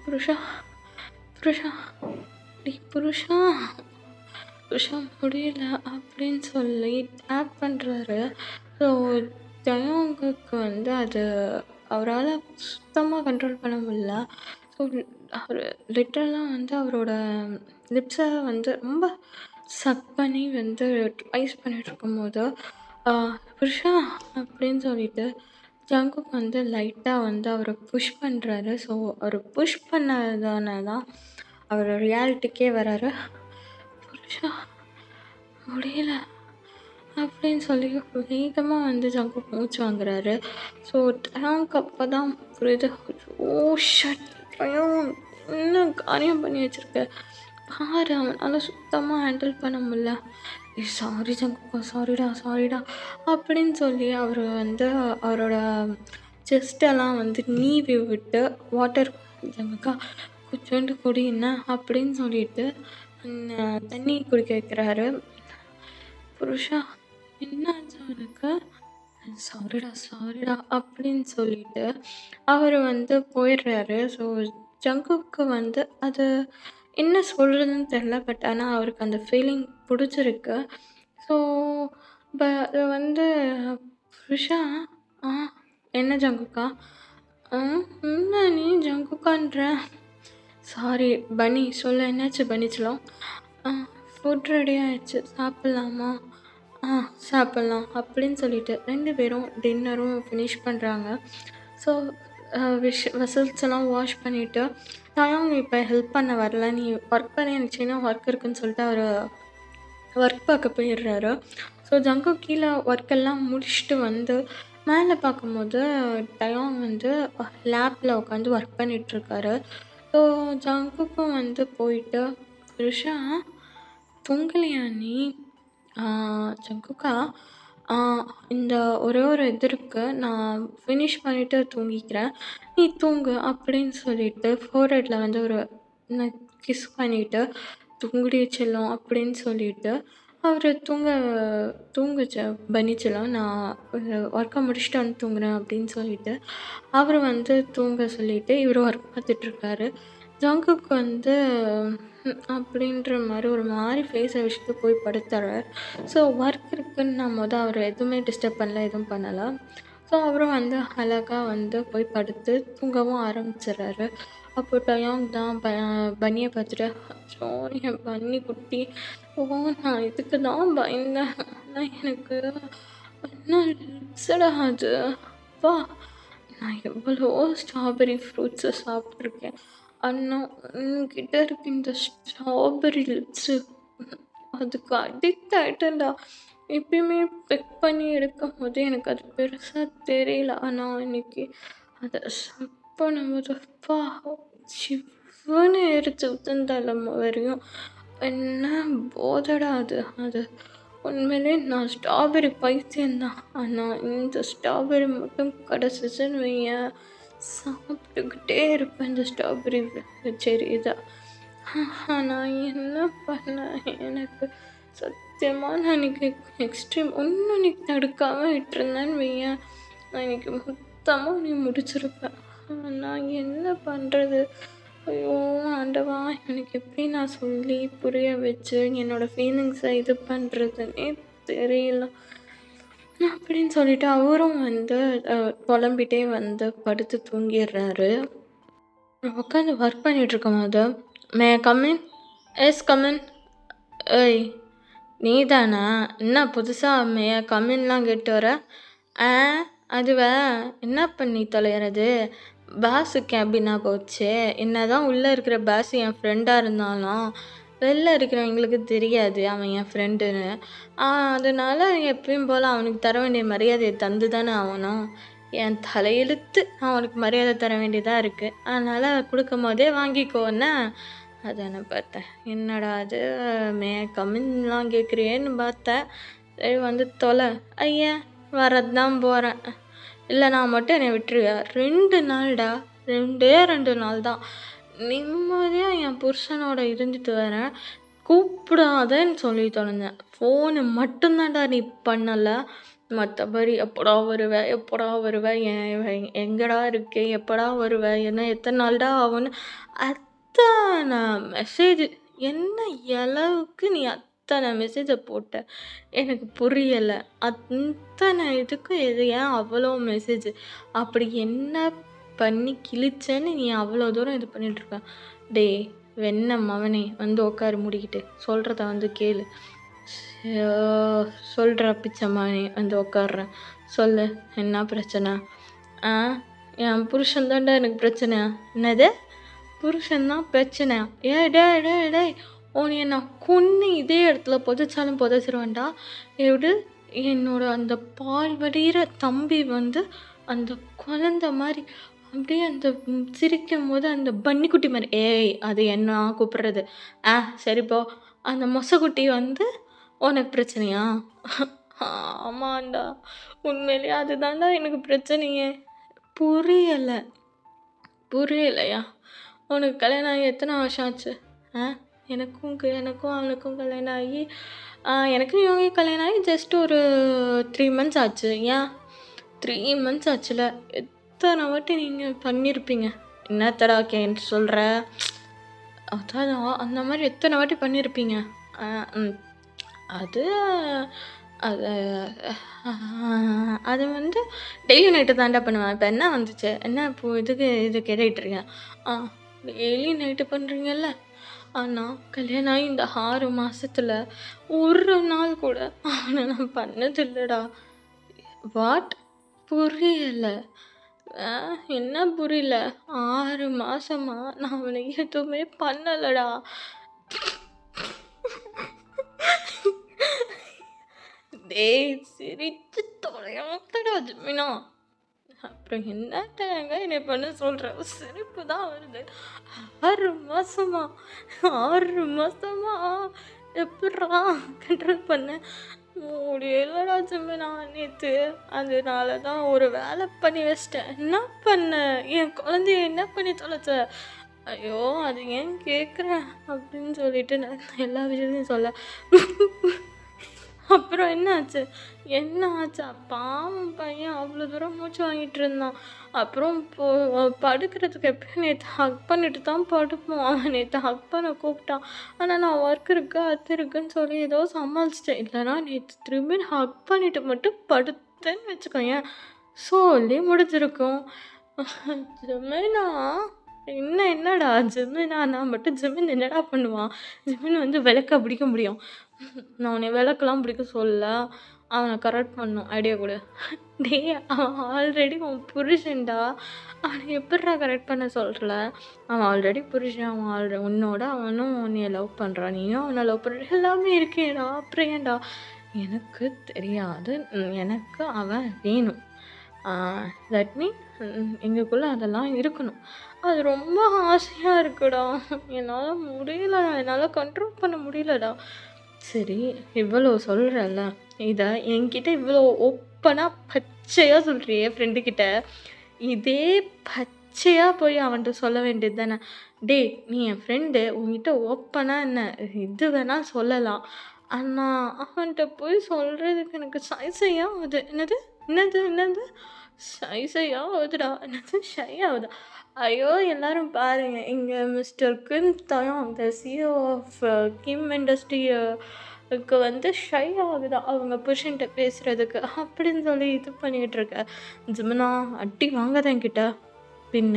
புருஷா புருஷா புருஷா புருஷா முடியல அப்படின்னு சொல்லி டேப் பண்ணுறாரு. ஸோ டயாங்குக்கு வந்து அது அவரால் சுத்தமாக கண்ட்ரோல் பண்ண முடியல. ஸோ அவர் லிட்டரலாக வந்து அவரோட லிப்ஸை வந்து ரொம்ப சக் பண்ணி வந்து ட்வைஸ் பண்ணிகிட்ருக்கும்போது புருஷா அப்படின்னு சொல்லிட்டு ஜங்குக் வந்து லைட்டாக வந்து அவரை புஷ் பண்ணுறாரு. ஸோ அவர் புஷ் பண்ணதான தான் அவர் ரியாலிட்டிக்கே வராரு. புருஷா முடியல அப்படின்னு சொல்லி வேகமாக வந்து ஜங்குக் மூச்சு வாங்குறாரு. ஸோ டயாங்க்கு அப்போ தான் புரியுது. ஓ ஷட்! டயாங் என்ன காரியம் பண்ணி வச்சிருக்க பாரு, அவனால சுத்தமாக ஹேண்டில் பண்ண முடியல. சாரி ஜங்குக்கா, சாரிடா சாரிடா அப்படின்னு சொல்லி அவர் வந்து அவரோட செஸ்டெல்லாம் வந்து நீவி விட்டு வாட்டர் ஜங்குக்கா கொஞ்சோண்டு குடி என்ன அப்படின்னு சொல்லிட்டு தண்ணி குடிக்க வைக்கிறாரு. புருஷா என்னாச்சு அவனுக்கு? சாரிடா சாரிடா அப்படின்னு சொல்லிட்டு அவர் வந்து போயிடுறாரு. ஸோ ஜங்குக்கு வந்து அது என்ன சொல்கிறதுன்னு தெரில. பட் ஆனால் அவருக்கு அந்த ஃபீலிங் பிடிச்சிருக்கு. ஸோ அது வந்து புருஷா ஆ என்ன ஜங்குக்கா? என்ன நீ ஜங்குக்கான்ற? சாரி பனி சொல்லு, என்னாச்சு பனிச்சலம்? ஃபுட் ரெடி ஆகிடுச்சு, சாப்பிட்லாமா? சாப்பிட்லாம் அப்படின்னு சொல்லிட்டு 2 பேரும் டின்னரும் ஃபினிஷ் பண்ணுறாங்க. ஸோ வெசல்ஸ் எல்லாம் வாஷ் பண்ணிவிட்டு டயாங் இப்போ ஹெல்ப் பண்ண வரல, நீ ஒர்க் பண்ண எனக்கு சின்ன ஒர்க் இருக்குன்னு சொல்லிட்டு அவர் ஒர்க் பார்க்க போயிடுறாரு. ஸோ ஜங்குக் கீழே ஒர்க்கெல்லாம் முடிச்சுட்டு வந்து மேலே பார்க்கும்போது டயாங் வந்து லேப்பில் உட்காந்து ஒர்க் பண்ணிகிட்ருக்காரு. ஸோ ஜங்குக்கும் வந்து போயிட்டு புருஷா தூங்கலையா நீ? ஜங்குக்கா இந்த ஒரே ஒரு இது இருக்கு, நான் ஃபினிஷ் பண்ணிவிட்டு தூங்கிக்கிறேன், நீ தூங்கு அப்படின்னு சொல்லிட்டு ஃபோர்ஹெட்டில் வந்து ஒரு கிஸ் பண்ணிவிட்டு தூங்குடி செல்லம் அப்படின்னு சொல்லிட்டு அவர் தூங்கு பனிச்சலம், நான் ஒர்க்கை முடிச்சுட்டு வந்து தூங்குறேன் அப்படின்னு சொல்லிட்டு அவர் வந்து தூங்க சொல்லிவிட்டு இவர் ஒர்க் பார்த்துட்ருக்காரு. ஜங்குக்கு வந்து அப்படின்ற மாதிரி ஒரு மாதிரி ஃபேஸை வச்சுட்டு போய் படுத்துறார். ஸோ ஒர்க் இருக்குன்னு அவர் எதுவுமே டிஸ்டர்ப் பண்ணல, எதுவும் பண்ணலை. ஸோ அவரும் வந்து அழகாக வந்து போய் படுத்து தூங்கவும் ஆரம்பிச்சிடுறாரு. அப்போ டயாங் தான் பனியை பார்த்துட்டு சாரி என் பன்னி குட்டி, நான் இதுக்கு தான் பயந்தேன், ஆனால் எனக்கு என்ன லிப்ஸடா அது அப்பா, நான் எவ்வளோ ஸ்ட்ராபெரி ஃப்ரூட்ஸை சாப்பிட்ருக்கேன், அண்ணா உன்கிட்ட இருக்கு இந்த ஸ்ட்ராபெரி லிப்ஸு, அதுக்கு அடிக்ட் ஆகிட்டேன்டா. எப்பயுமே பெக் பண்ணி எடுக்கும் போது எனக்கு அது பெருசாக தெரியல, ஆனால் இன்னைக்கு அதை பண்ணும்போது அப்பா சிவன்னு ஏறிச்சு உத்தந்தலை வரையும். என்ன போதடா அது அது உண்மையிலே நான் ஸ்ட்ராபெரி பைத்தியம்தான். ஆனால் இந்த ஸ்ட்ராபெரி மட்டும் கிடச்சிச்சின்னு வையேன், சாப்பிட்டுக்கிட்டே இருப்பேன் இந்த ஸ்ட்ராபெரி செரி இதை. நான் என்ன பண்ணேன், எனக்கு சத்தியமாக நான் இன்றைக்கி எக்ஸ்ட்ரீம் ஒன்றும் இன்னைக்கு தடுக்காமல் விட்டுருந்தேன்னு வையேன், நான் இன்றைக்கி மொத்தமாக நீ முடிச்சிருப்பேன். நான் என்ன பண்ணுறது? ஐயோ ஆண்டவா, எனக்கு எப்படி நான் சொல்லி புரிய வச்சு என்னோடய ஃபீலிங்ஸை இது பண்ணுறதுன்னே தெரியல அப்படின்னு சொல்லிட்டு அவரும் வந்து புலம்பிட்டே வந்து படுத்து தூங்கிடுறாரு. உட்காந்து ஒர்க் பண்ணிகிட்ருக்கும் போது மே கம்மின் எஸ் கம்மின், ஏய் நீ தானா? என்ன புதுசாக மே கம்மின்லாம் கேட்டு வர? அதுவா என்ன பண்ணி தொலைகிறது, பாஸு கேபினாக போச்சு. என்ன தான் உள்ளே இருக்கிற பாஸ் என் ஃப்ரெண்டாக இருந்தாலும் வெளில இருக்கிறவங்களுக்கு தெரியாது அவன் என் ஃப்ரெண்டுன்னு. அதனால் எப்பயும் போல் அவனுக்கு தர வேண்டிய மரியாதையை தந்து தானே ஆகணும். என் தலையெழுத்து அவனுக்கு மரியாதை தர வேண்டியதாக இருக்குது, அதனால் கொடுக்கும் போதே வாங்கிக்கோன்னு அதானே பார்த்தேன். என்னடா அது மே கம்மின்லாம் கேட்குறியேன்னு பார்த்தேன். சரி வந்து தொலை. ஐயா வரது தான் போகிறேன், இல்லை நான் மட்டும் என்னை விட்டுருவியா? 2 நாள்டா, 2 நாள் தான் நிம்மதியாக என் புருஷனோட இருந்துட்டு வரேன், கூப்பிடாதேன்னு சொல்லி தொலைஞ்சேன். ஃபோனு மட்டும்தான்டா நீ பண்ணலை, மற்றபடி எப்படா வருவேன் எப்படா வருவேன், எங்கடா இருக்கே எப்படா வருவேன், என்ன எத்தனை நாள்டா ஆகும்னு அத்தனை மெசேஜ். என்ன அளவுக்கு நீ அத்தனை மெசேஜை போட்ட எனக்கு புரியலை. அத்தனை இதுக்கும் எது ஏன் அவ்வளோ மெசேஜ்? அப்படி என்ன பண்ணி கிழிச்சேன்னு நீ அவ்வளோ தூரம் இது பண்ணிகிட்ருக்க? டே வெண்ண மவனே வந்து உட்காரு மூடிக்கிட்டு, சொல்கிறத வந்து கேளு. சொல்கிற பிச்சம்மானே வந்து உட்காடுறேன், சொல்லு என்ன பிரச்சனை? என் புருஷன் தான்டா எனக்கு பிரச்சனை. என்னது புருஷன்தான் பிரச்சனை? டே டே டே உன்னை நான் கொன்று இதே இடத்துல புதைச்சாலும் புதைச்சிருவேன்டா. எப்படி என்னோட அந்த பால் வடிகிற தம்பி வந்து அந்த குழந்த மாரி அப்படியே அந்த சிரிக்கும்போது அந்த பன்னிக்குட்டி மாரி, "ஏய் அது என்ன கூப்பிடுறது? ஆ சரி போ." அந்த மொசக்குட்டி வந்து, "உனக்கு பிரச்சனையா?" ஆமாண்டா. உண்மையிலேயே அதுதான்டா எனக்கு பிரச்சனையே. புரியல. புரியலையா? உனக்கு கல்யாணம் ஆகி எத்தனை வருஷம் ஆச்சு? ஆ எனக்கும் அவனுக்கும் கல்யாணம் ஆகி எனக்கும் இவனுக்கும் கல்யாணம் ஆகி ஜஸ்ட் ஒரு 3 மந்த்ஸ் ஆச்சு. ஏன் 3 மந்த்ஸ் ஆச்சுல, எத்தனை வாட்டி நீங்கள் பண்ணியிருப்பீங்க? என்னத்தடா சொல்கிற? அதான் அந்த மாதிரி எத்தனை வாட்டி பண்ணியிருப்பீங்க? ம் அது அது அது வந்து டெய்லி நைட்டு தான்டா பண்ணுவேன். இப்போ என்ன வந்துச்சு? என்ன இப்போ இது கேட்டுட்ருக்கேன். Daily night பண்ணுறீங்கல்ல. ஆனால் கல்யாணம் ஆகி இந்த 6 மாசத்துல ஒரு நாள் கூட அவனை நான் பண்ணதில்லடா. வாட்? புரியல. என்ன புரியல? 6 மாசமா நான் அவனை எதுவுமே பண்ணலடா. டேய் சிரிச்சு தொலையாதடா ஜிமினா. அப்புறம் என்னங்க என்னை பண்ண சொல்ற? சிரிப்பு தான் வருது. 6 மாசமா 6 மாசமா எப்பிட்றா கண்ட்ரோல் பண்ண முடியலடா ஜிமினா நேத்து. அதனால தான் ஒரு வேலை பண்ணி வச்சிட்டேன். என்ன பண்ண? என் குழந்தைய என்ன பண்ணி தொலைச்ச? ஐயோ! அது ஏன் கேட்குற? அப்படின்னு சொல்லிட்டு நான் எல்லா விஷயத்தையும் சொல்ல. அப்புறம் என்ன ஆச்சா? பாவம் பையன் அவ்வளோ தூரம் மூச்சு வாங்கிட்டு இருந்தான். அப்புறம் படுக்கிறதுக்கு எப்பயும் நேற்று ஹக் பண்ணிட்டு தான் படுப்போம். அவன் நேற்று ஹக் பண்ண கூப்பிட்டான். ஆனால் நான் ஒர்க் இருக்கு அது இருக்குன்னு சொல்லி ஏதோ சமாளிச்சிட்டேன். இல்லைனா நேற்று திரும்பி ஹக் பண்ணிட்டு மட்டும் படுத்தேன்னு வச்சுக்கோயேன், சொல்லி முடிஞ்சிருக்கும். ஜிமினா என்னடா ஜிமினானா மட்டும் ஜிமின் என்னடா பண்ணுவான்? ஜிமின் வந்து விளக்க பிடிக்க முடியும். நான் உன்னை விளக்கெல்லாம் பிடிக்க சொல்லல. அவனை கரெக்ட் பண்ணணும். ஐடியா கொடு. டேய் அவன் ஆல்ரெடி உன் புருஷன்டா. அவனை எப்பிட்றா கரெக்ட் பண்ண சொல்ற? அவன் ஆல்ரெடி புருஷன். அவன் உன்னோட அவனும் உன்னைய லவ் பண்ணுறான். நீயும் அவனை லவ் பண்ணுற. எல்லாமே இருக்கேடா. அப்புறம் ஏன்டா? எனக்கு தெரியாது. எனக்கு அவன் வேணும். தட் மீன் எங்களுக்குள்ளே அதெல்லாம் இருக்கணும். அது ரொம்ப ஆசையாக இருக்குடா. என்னால் முடியல. என்னால் கண்ட்ரோல் பண்ண முடியலடா. சரி, இவ்வளோ சொல்கிறல்ல, இதை என்கிட்ட இவ்வளோ ஓப்பனாக பச்சையாக சொல்கிறியே ஃப்ரெண்டுக்கிட்ட, இதே பச்சையாக போய் அவன்கிட்ட சொல்ல வேண்டியது தானே? டேய் நீ என் ஃப்ரெண்டு, உன்கிட்ட ஓப்பனாக என்ன இது வேணால் சொல்லலாம். ஆனால் அவன்கிட்ட போய் சொல்கிறதுக்கு எனக்கு ஆகுது. என்னது ஆகுதுடா. ஷை ஆகுதா? ஐயோ! எல்லாரும் பாருங்க. இங்கே mister Kim Taeyang, the CEO of Kim இண்டஸ்ட்ரிக்கு வந்து ஷை ஆகுதா அவங்க புருஷன்கிட்ட பேசுகிறதுக்கு அப்படின்னு சொல்லி இது பண்ணிகிட்ருக்க. ஜிமினா அடி வாங்காத என்கிட்ட. பின்ன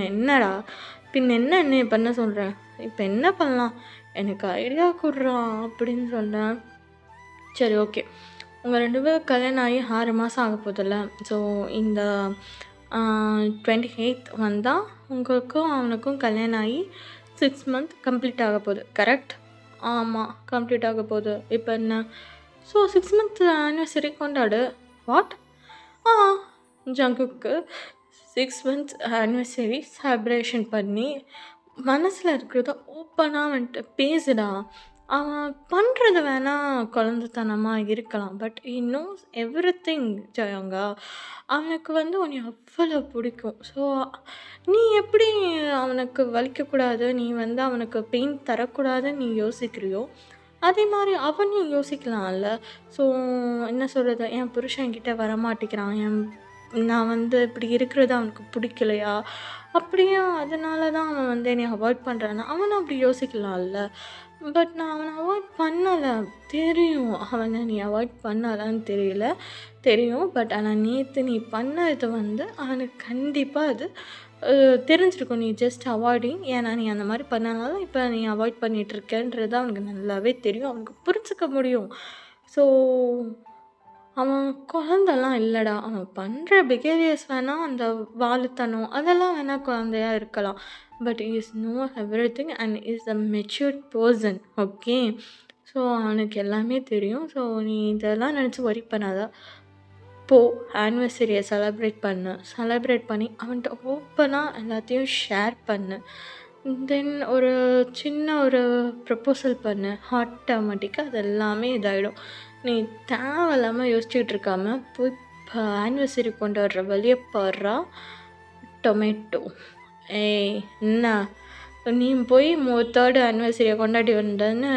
என்ன பண்ண சொல்கிறேன்? இப்போ என்ன பண்ணலாம்? எனக்கு ஐடியா குடுறான் அப்படின்னு சொன்னேன். சரி ஓகே. உங்கள் 2 பேரும் கல்யாணம் ஆகி 6 மாதம் ஆக போதில்ல. ஸோ இந்த 28th வந்தால் உங்களுக்கும் அவனுக்கும் கல்யாணம் ஆகி 6 மந்த் கம்ப்ளீட் ஆக போகுது. கரெக்ட்? ஆமாம், கம்ப்ளீட் ஆக போகுது. இப்போ என்ன? ஸோ 6 மந்த் ஆனிவர்சரி கொண்டாடு. வாட்? ஜங்குக்கு 6 மந்த்ஸ் ஆனிவர்சரி செலிப்ரேஷன் பண்ணி மனசில் இருக்கிறத ஓப்பனாக வந்துட்டு பேசுடா. அவன் பண்ணுறது வேணால் குழந்தத்தனமாக இருக்கலாம். பட் ஹி நோஸ் எவ்ரிதிங் ஜெயங்கா. அவனுக்கு வந்து உன்னை அவ்வளோ பிடிக்கும். ஸோ நீ எப்படி அவனுக்கு வலிக்கக்கூடாது, நீ வந்து அவனுக்கு பெயின் தரக்கூடாதுன்னு நீ யோசிக்கிறியோ, அதே மாதிரி அவனையும் யோசிக்கலாம்ல. ஸோ என்ன சொல்கிறது, என் புருஷன் என்கிட்ட வரமாட்டேங்கிறான், நான் வந்து இப்படி இருக்கிறது அவனுக்கு பிடிக்கலையா? அப்படியா அதனால தான் அவன் வந்து என்னை அவாய்ட் பண்ணுறான்னா, அவனும் அப்படி யோசிக்கலாம்ல. பட் நான் அவனை அவாய்ட் பண்ணலை. தெரியும் அவனை நீ அவாய்ட் பண்ணலான்னு தெரியும். பட் ஆனால் நேற்று நீ பண்ணது வந்து அவனுக்கு கண்டிப்பாக அது தெரிஞ்சிருக்கும். நீ ஜஸ்ட் அவாய்டிங். ஏன்னா நீ அந்த மாதிரி பண்ணனால இப்போ நீ அவாய்ட் பண்ணிகிட்ருக்கன்றது அவனுக்கு நல்லாவே தெரியும். அவனுக்கு புரிஞ்சுக்க முடியும். ஸோ அவன் குழந்தலாம் இல்லைடா. அவன் பண்ணுற பிஹேவியர்ஸ் வேணால் அந்த வாலுத்தனம் அதெல்லாம் வேணால் குழந்தையா இருக்கலாம். But he is no everything and is a matured person. Okay. So so அவனுக்கு எல்லாமே தெரியும். ஸோ நீ இதெல்லாம் நினச்சி வொரி பண்ணாத. போ ஆனிவர்சரியை செலப்ரேட் பண்ணு. செலப்ரேட் பண்ணி அவன்கிட்ட ஓப்பனாக எல்லாத்தையும் ஷேர் பண்ணு. தென் ஒரு சின்ன ஒரு ப்ரப்போசல் பண்ணு. ஆட்டோமேட்டிக்காக அது எல்லாமே இதாகிடும். நீ தேவையில்லாமல் யோசிச்சுக்கிட்டு இருக்காம போய் ஆனிவர்சரி கொண்டாடுற வழியை பாடுறா டொமேட்டோ. ஏய் என்ன நீ போய் 3rd ஆனிவர்சரியை கொண்டாடி வந்தேன்னு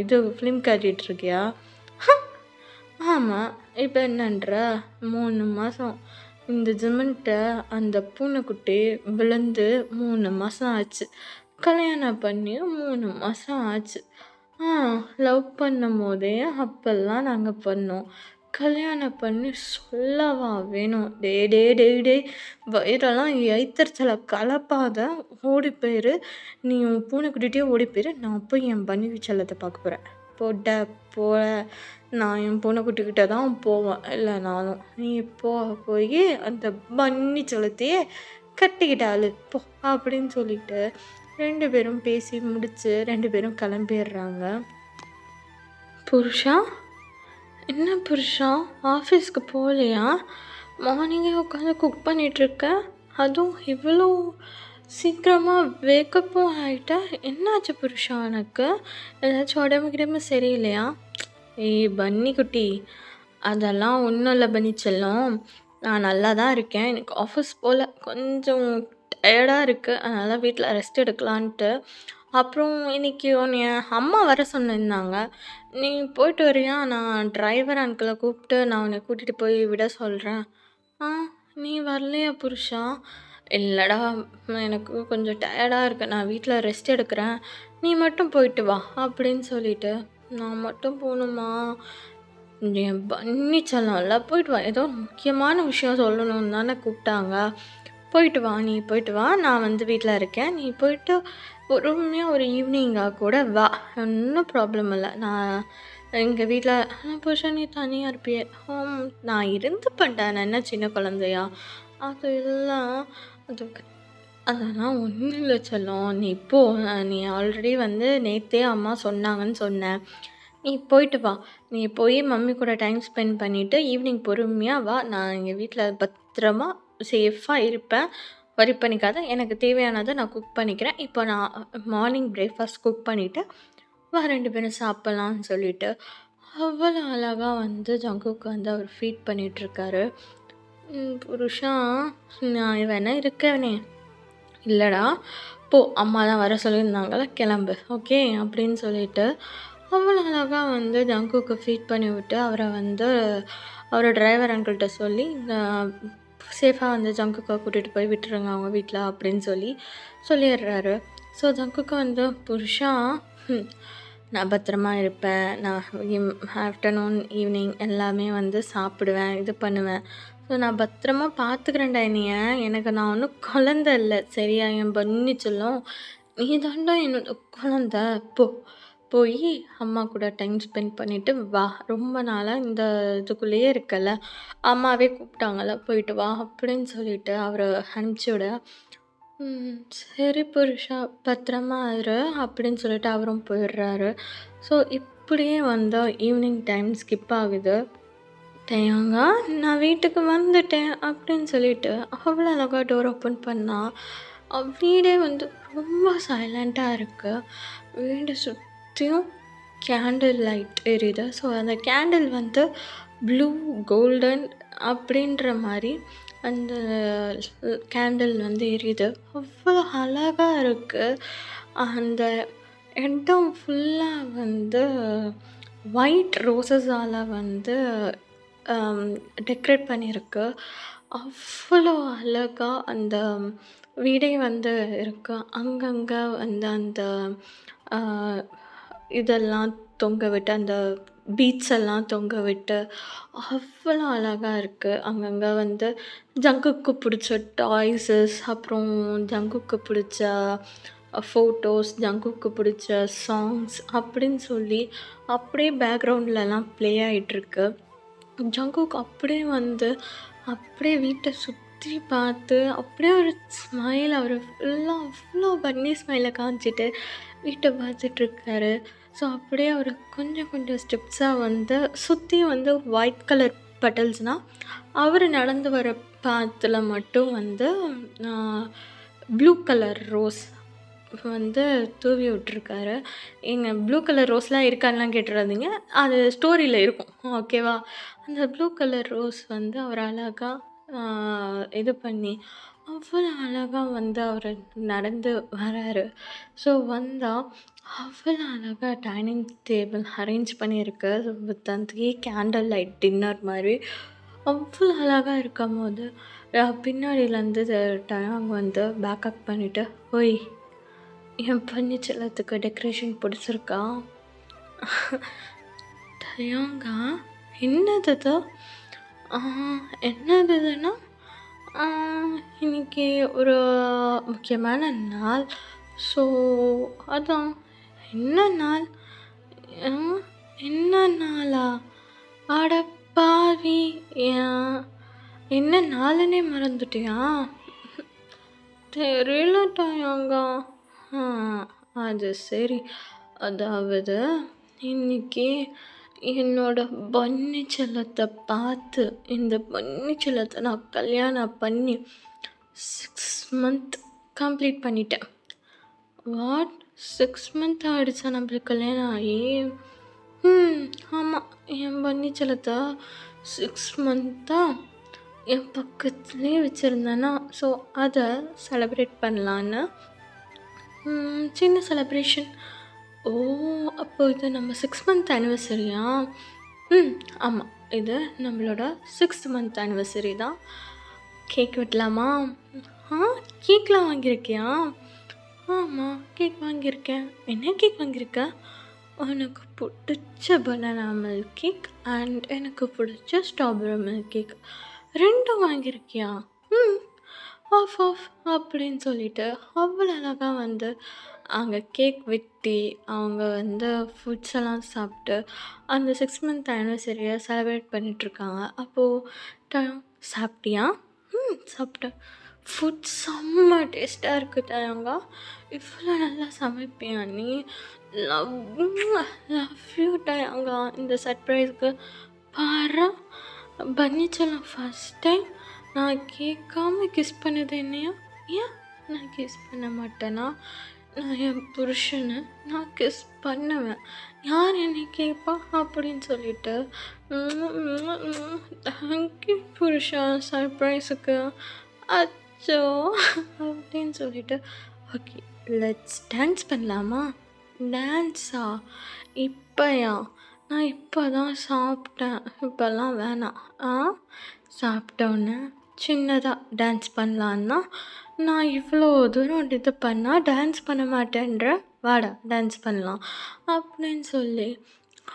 இது ஃபிலிம் காட்டிகிட்டு இருக்கியா? ஆமாம். இப்போ என்னன்ற 3 மாதம் இந்த ஜிமன்ட்ட அந்த பூனைக்குட்டி விழுந்து 3 மாதம் ஆச்சு. கல்யாணம் பண்ணியும் 3 மாதம் ஆச்சு. லவ் பண்ணும்போதே அப்போல்லாம் நாங்கள் பண்ணோம். கல்யாணம் பண்ணி சொல்லவா வேணும்? டே வயிறெல்லாம் எய்த்தறிச்சலை கலப்பாத. ஓடி போயிரு. நீ உன் பூனைக்குட்டிகிட்டே ஓடி போயிரு. நான் போய் என் பன்னி செல்லத்தை பார்க்க போகிறேன். போட நான் என் பூனைக்குட்டிக்கிட்ட தான் போவேன் இல்லைனாலும். நீ போய் அந்த பன்னி செல்லத்தையே கட்டிக்கிட்டாளு போ அப்படின்னு சொல்லிட்டு 2 பேரும் பேசி முடிச்சு 2 பேரும் கிளம்பிடுறாங்க. புருஷா, என்ன புருஷா ஆஃபீஸ்க்கு போகலையா? மார்னிங்கே உட்காந்து குக் பண்ணிகிட்ருக்க. அதுவும் இவ்வளோ சீக்கிரமாக வேக்கப்பும் ஆகிட்டா. என்னாச்சு புருஷா உனக்கு? ஏதாச்சும் உடம்பு சரியில்லையா? ஏய் பன்னி குட்டி, அதெல்லாம் ஒன்றும் இல்லை பன்னி செல்லம். நான் நல்லா தான் இருக்கேன். எனக்கு ஆஃபீஸ் போல் கொஞ்சம் டயர்டாக இருக்குது. அதனால் வீட்டில் ரெஸ்ட் எடுக்கலான்ட்டு. அப்புறம் இன்றைக்கி உன்னைய அம்மா வர சொல்லியிருந்தாங்க. நீ போயிட்டு வரியா? நான் டிரைவர் அங்கிளை கூப்பிட்டு நான் உன்னை கூட்டிகிட்டு போய் விட சொல்கிறேன். நீ வரலையா புருஷா? இல்லைடா, எனக்கு கொஞ்சம் டயர்டாக இருக்கு. நான் வீட்டில் ரெஸ்ட் எடுக்கிறேன். நீ மட்டும் போயிட்டு வா அப்படின்னு சொல்லிட்டு. நான் மட்டும் போகணுமா? என் பன்னி செல்லம்ல, போயிட்டு வா. ஏதோ முக்கியமான விஷயம் சொல்லணும்னு தானே கூப்பிட்டாங்க. போயிட்டு வா, நீ போயிட்டு வா. நான் வந்து வீட்டில் இருக்கேன். நீ போயிட்டு பொறுமையாக ஒரு ஈவினிங்காக கூட வா. ஒன்றும் ப்ராப்ளம் இல்லை. நான் எங்கள் வீட்டில் புருஷா நீ தனியாக இருப்பியே. நான் இருந்து பண்ணிட்டேன். நான் என்ன சின்ன குழந்தையா? அது எல்லாம் அதெல்லாம் ஒன்றும் இல்லை செல்லம். நீ போ. நீ ஆல்ரெடி வந்து நேற்றே அம்மா சொன்னாங்கன்னு சொன்னேன். நீ போயிட்டு வா. நீ போய் மம்மி கூட டைம் ஸ்பெண்ட் பண்ணிவிட்டு ஈவினிங் பொறுமையாக வா. நான் எங்கள் வீட்டில் பத்திரமா சேஃபாக இருப்பேன். வரி பண்ணிக்காத. எனக்கு தேவையானதை நான் குக் பண்ணிக்கிறேன். இப்போ நான் மார்னிங் பிரேக்ஃபாஸ்ட் குக் பண்ணிவிட்டு வா, 2 பேரும் சாப்பிட்லான்னு சொல்லிட்டு அவ்வளோ அழகாக வந்து ஜங்குக்கு வந்து அவர் ஃபீட் பண்ணிகிட்ருக்காரு. புருஷா, நான் வேணா இருக்கவனே. இல்லைடா, போ, அம்மா தான் வர சொல்லியிருந்தாங்கள, கிளம்பு ஓகே அப்படின்னு சொல்லிட்டு அவ்வளோ அழகாக வந்து ஜங்குக்கு ஃபீட் பண்ணி விட்டு அவரை வந்து அவரோட டிரைவர் அங்கிள்கிட்ட சொல்லி சேஃபாக வந்து ஜங்குக்கை கூட்டிகிட்டு போய் விட்டுருங்க அவங்க வீட்டில் அப்படின்னு சொல்லிடுறாரு. ஸோ ஜங்குக்கு வந்து புருஷா, நான் பத்திரமா இருப்பேன். நான் ஆஃப்டர்நூன் ஈவினிங் எல்லாமே வந்து சாப்பிடுவேன், இது பண்ணுவேன். ஸோ நான் பத்திரமா பார்த்துக்கிறேன்டா என்னைய. எனக்கு நான் ஒன்றும் குழந்த இல்லை சரியா? என் பன்னி செல்லம், நீ தாண்டா என்னோட குழந்த. போய் அம்மா கூட டைம் ஸ்பெண்ட் பண்ணிவிட்டு வா. ரொம்ப நாளாக இந்த இதுக்குள்ளேயே இருக்கல, அம்மாவே கூப்பிட்டாங்கல்ல, போயிட்டு வா அப்படின்னு சொல்லிட்டு அவரை அனுப்பிச்சி விட. சரி புருஷா, பத்திரமா இரு அப்படின்னு சொல்லிட்டு அவரும் போயிடுறாரு. ஸோ இப்படியே வந்து ஈவினிங் டைம் ஸ்கிப் ஆகுது. தேங்க நான் வீட்டுக்கு வந்துட்டேன் அப்படின்னு சொல்லிட்டு அவ்வளோ அழகாக டோர் ஓப்பன் பண்ணால் வீடே வந்து ரொம்ப சைலண்ட்டாக இருக்குது. வீடு சுற்றியும் கேண்டில் லைட் எரியுது. ஸோ அந்த கேண்டில் வந்து ப்ளூ கோல்டன் அப்படின்ற மாதிரி அந்த கேண்டில் வந்து எரியுது. அவ்வளோ அழகாக இருக்குது. அந்த இடம் ஃபுல்லாக வந்து ஒயிட் ரோசஸால் வந்து டெக்கரேட் பண்ணியிருக்கு. அவ்வளோ அழகாக அந்த வீடே வந்து இருக்கு. அங்கங்கே வந்து அந்த இதெல்லாம் தொங்க விட்டு, அந்த பீட்ஸ் எல்லாம் தொங்க விட்டு அவ்வளோ அழகாக இருக்குது. அங்கங்கே வந்து ஜங்குக்கு பிடிச்ச டாய்ஸஸ், அப்புறம் ஜங்குக்கு பிடிச்ச ஃபோட்டோஸ், ஜங்குக்கு பிடிச்ச சாங்ஸ் அப்படின்னு சொல்லி அப்படியே பேக்ரவுண்ட்லலாம் ப்ளே ஆகிட்டுருக்கு. ஜங்குக் அப்படியே வந்து அப்படியே வீட்டை சுற்றி சுற்றி பார்த்து அப்படியே ஒரு ஸ்மைல், அவர் ஃபுல்லாக அவ்வளோ பன்னி ஸ்மைலை காமிச்சிட்டு வீட்டை பார்த்துட்ருக்காரு. ஸோ அப்படியே அவர் கொஞ்சம் கொஞ்சம் ஸ்டெப்ஸாக வந்து சுற்றி வந்து ஒயிட் கலர் பட்டல்ஸ்னால், அவர் நடந்து வர பாத்தில் மட்டும் வந்து ப்ளூ கலர் ரோஸ் வந்து தூவி விட்ருக்காரு. ஏங்க ப்ளூ கலர் ரோஸ்லாம் இருக்கான்லாம் கேட்டுறாதீங்க, அது ஸ்டோரியில் இருக்கும், ஓகேவா? அந்த ப்ளூ கலர் ரோஸ் வந்து அவர் அழகாக இது பண்ணி அவ்வளோ அழகாக வந்து அவர் நடந்து வராரு. ஸோ வந்தால் அவ்வளோ அழகாக டைனிங் டேபிள் அரேஞ்ச் பண்ணியிருக்கு வித் அந்த கேண்டில் லைட் டின்னர் மாதிரி அவ்வளோ அழகாக இருக்கும் போது பின்னாடியிலேருந்து டயாங் வந்து பேக்கப் பண்ணிவிட்டு, ஓய் என் பன்னிச்செல்லத்துக்கு டெக்கரேஷன் பிடிச்சிருக்கா? டயாங்கா என்னது இது? என்னதுன்னா இன்னைக்கு ஒரு முக்கியமான நாள். ஸோ அதான். என்ன நாள்? என்ன நாளா? அட பாவி, என்ன நாளுன்னே மறந்துட்டியா? தெரியல டயாங்கா. அது சரி. அதாவது இன்னைக்கு என்னோட பன்னி செல்லத்தை பார்த்து, இந்த பன்னி செல்லத்தை நான் கல்யாணம் பண்ணி 6 month கம்ப்ளீட் பண்ணிட்டேன். வாட்? 6 month ஆகிடுச்சா நம்மளுக்கு கல்யாணம் ஆகி? ஆமாம், என் பன்னி செல்லத்தை 6 month என் பக்கத்துலேயே வச்சுருந்தேன்னா, ஸோ அதை செலப்ரேட் பண்ணலான்னு சின்ன செலப்ரேஷன். ஓ, அப்போ இது நம்ம 6 month ஆனிவர்சரியா? ஆமாம், இது நம்மளோட 6th month ஆனிவர்சரி தான். கேக் வெட்டலாமா? கேக்லாம் வாங்கியிருக்கியா? ஆமாம், கேக் வாங்கியிருக்கேன். என்ன கேக் வாங்கியிருக்க? எனக்கு பிடிச்ச பனானா மில்க் கேக் அண்ட் எனக்கு பிடிச்ச ஸ்ட்ராபெரி மில்க் கேக் 2 வாங்கியிருக்கியா? ஆஃப் அப்படின்னு சொல்லிட்டு அவ்வளோ அழகாக வந்து அங்கே கேக் வெட்டி அவங்க வந்து ஃபுட்ஸ் எல்லாம் சாப்பிட்டு அந்த 6 month ஆனிவர்சரியை செலிப்ரேட் பண்ணிகிட்ருக்காங்க. அப்போது சாப்பிட்டியா? சாப்பிட்டேன். ஃபுட் செம்ம டேஸ்ட்டாக இருக்குது டயாங்கா. இவ்வளோ நல்லா சமைப்பியா நீ? லவ் யூ டயாங்கா. இந்த சர்ப்ரைஸ்க்கு பாரு, பன்னிச்செல்லம் ஃபஸ்ட் டைம் நான் கேட்காம கிஸ் பண்ணது என்னையா? ஏன் நான் கிஸ் பண்ண மாட்டேனா? நான் என் புருஷனை நான் கிஸ் பண்ணுவேன், யார் என்னை கேட்பா அப்படின்னு சொல்லிட்டு. தேங்க்யூ புருஷா சர்ப்ரைஸுக்கு. அச்சோ அப்படின்னு சொல்லிட்டு, ஓகே லெட்ஸ் டான்ஸ் பண்ணலாமா? டான்ஸா? இப்போயா? நான் இப்போ தான் சாப்பிட்டேன், இப்போல்லாம் வேணாம். சாப்பிட்டோன்னே சின்னதாக டான்ஸ் பண்ணலான்னா, நான் இவ்வளோ தூரம் இது பண்ணால் டான்ஸ் பண்ண மாட்டேன்ற, வாடா டான்ஸ் பண்ணலாம் அப்படின்னு சொல்லி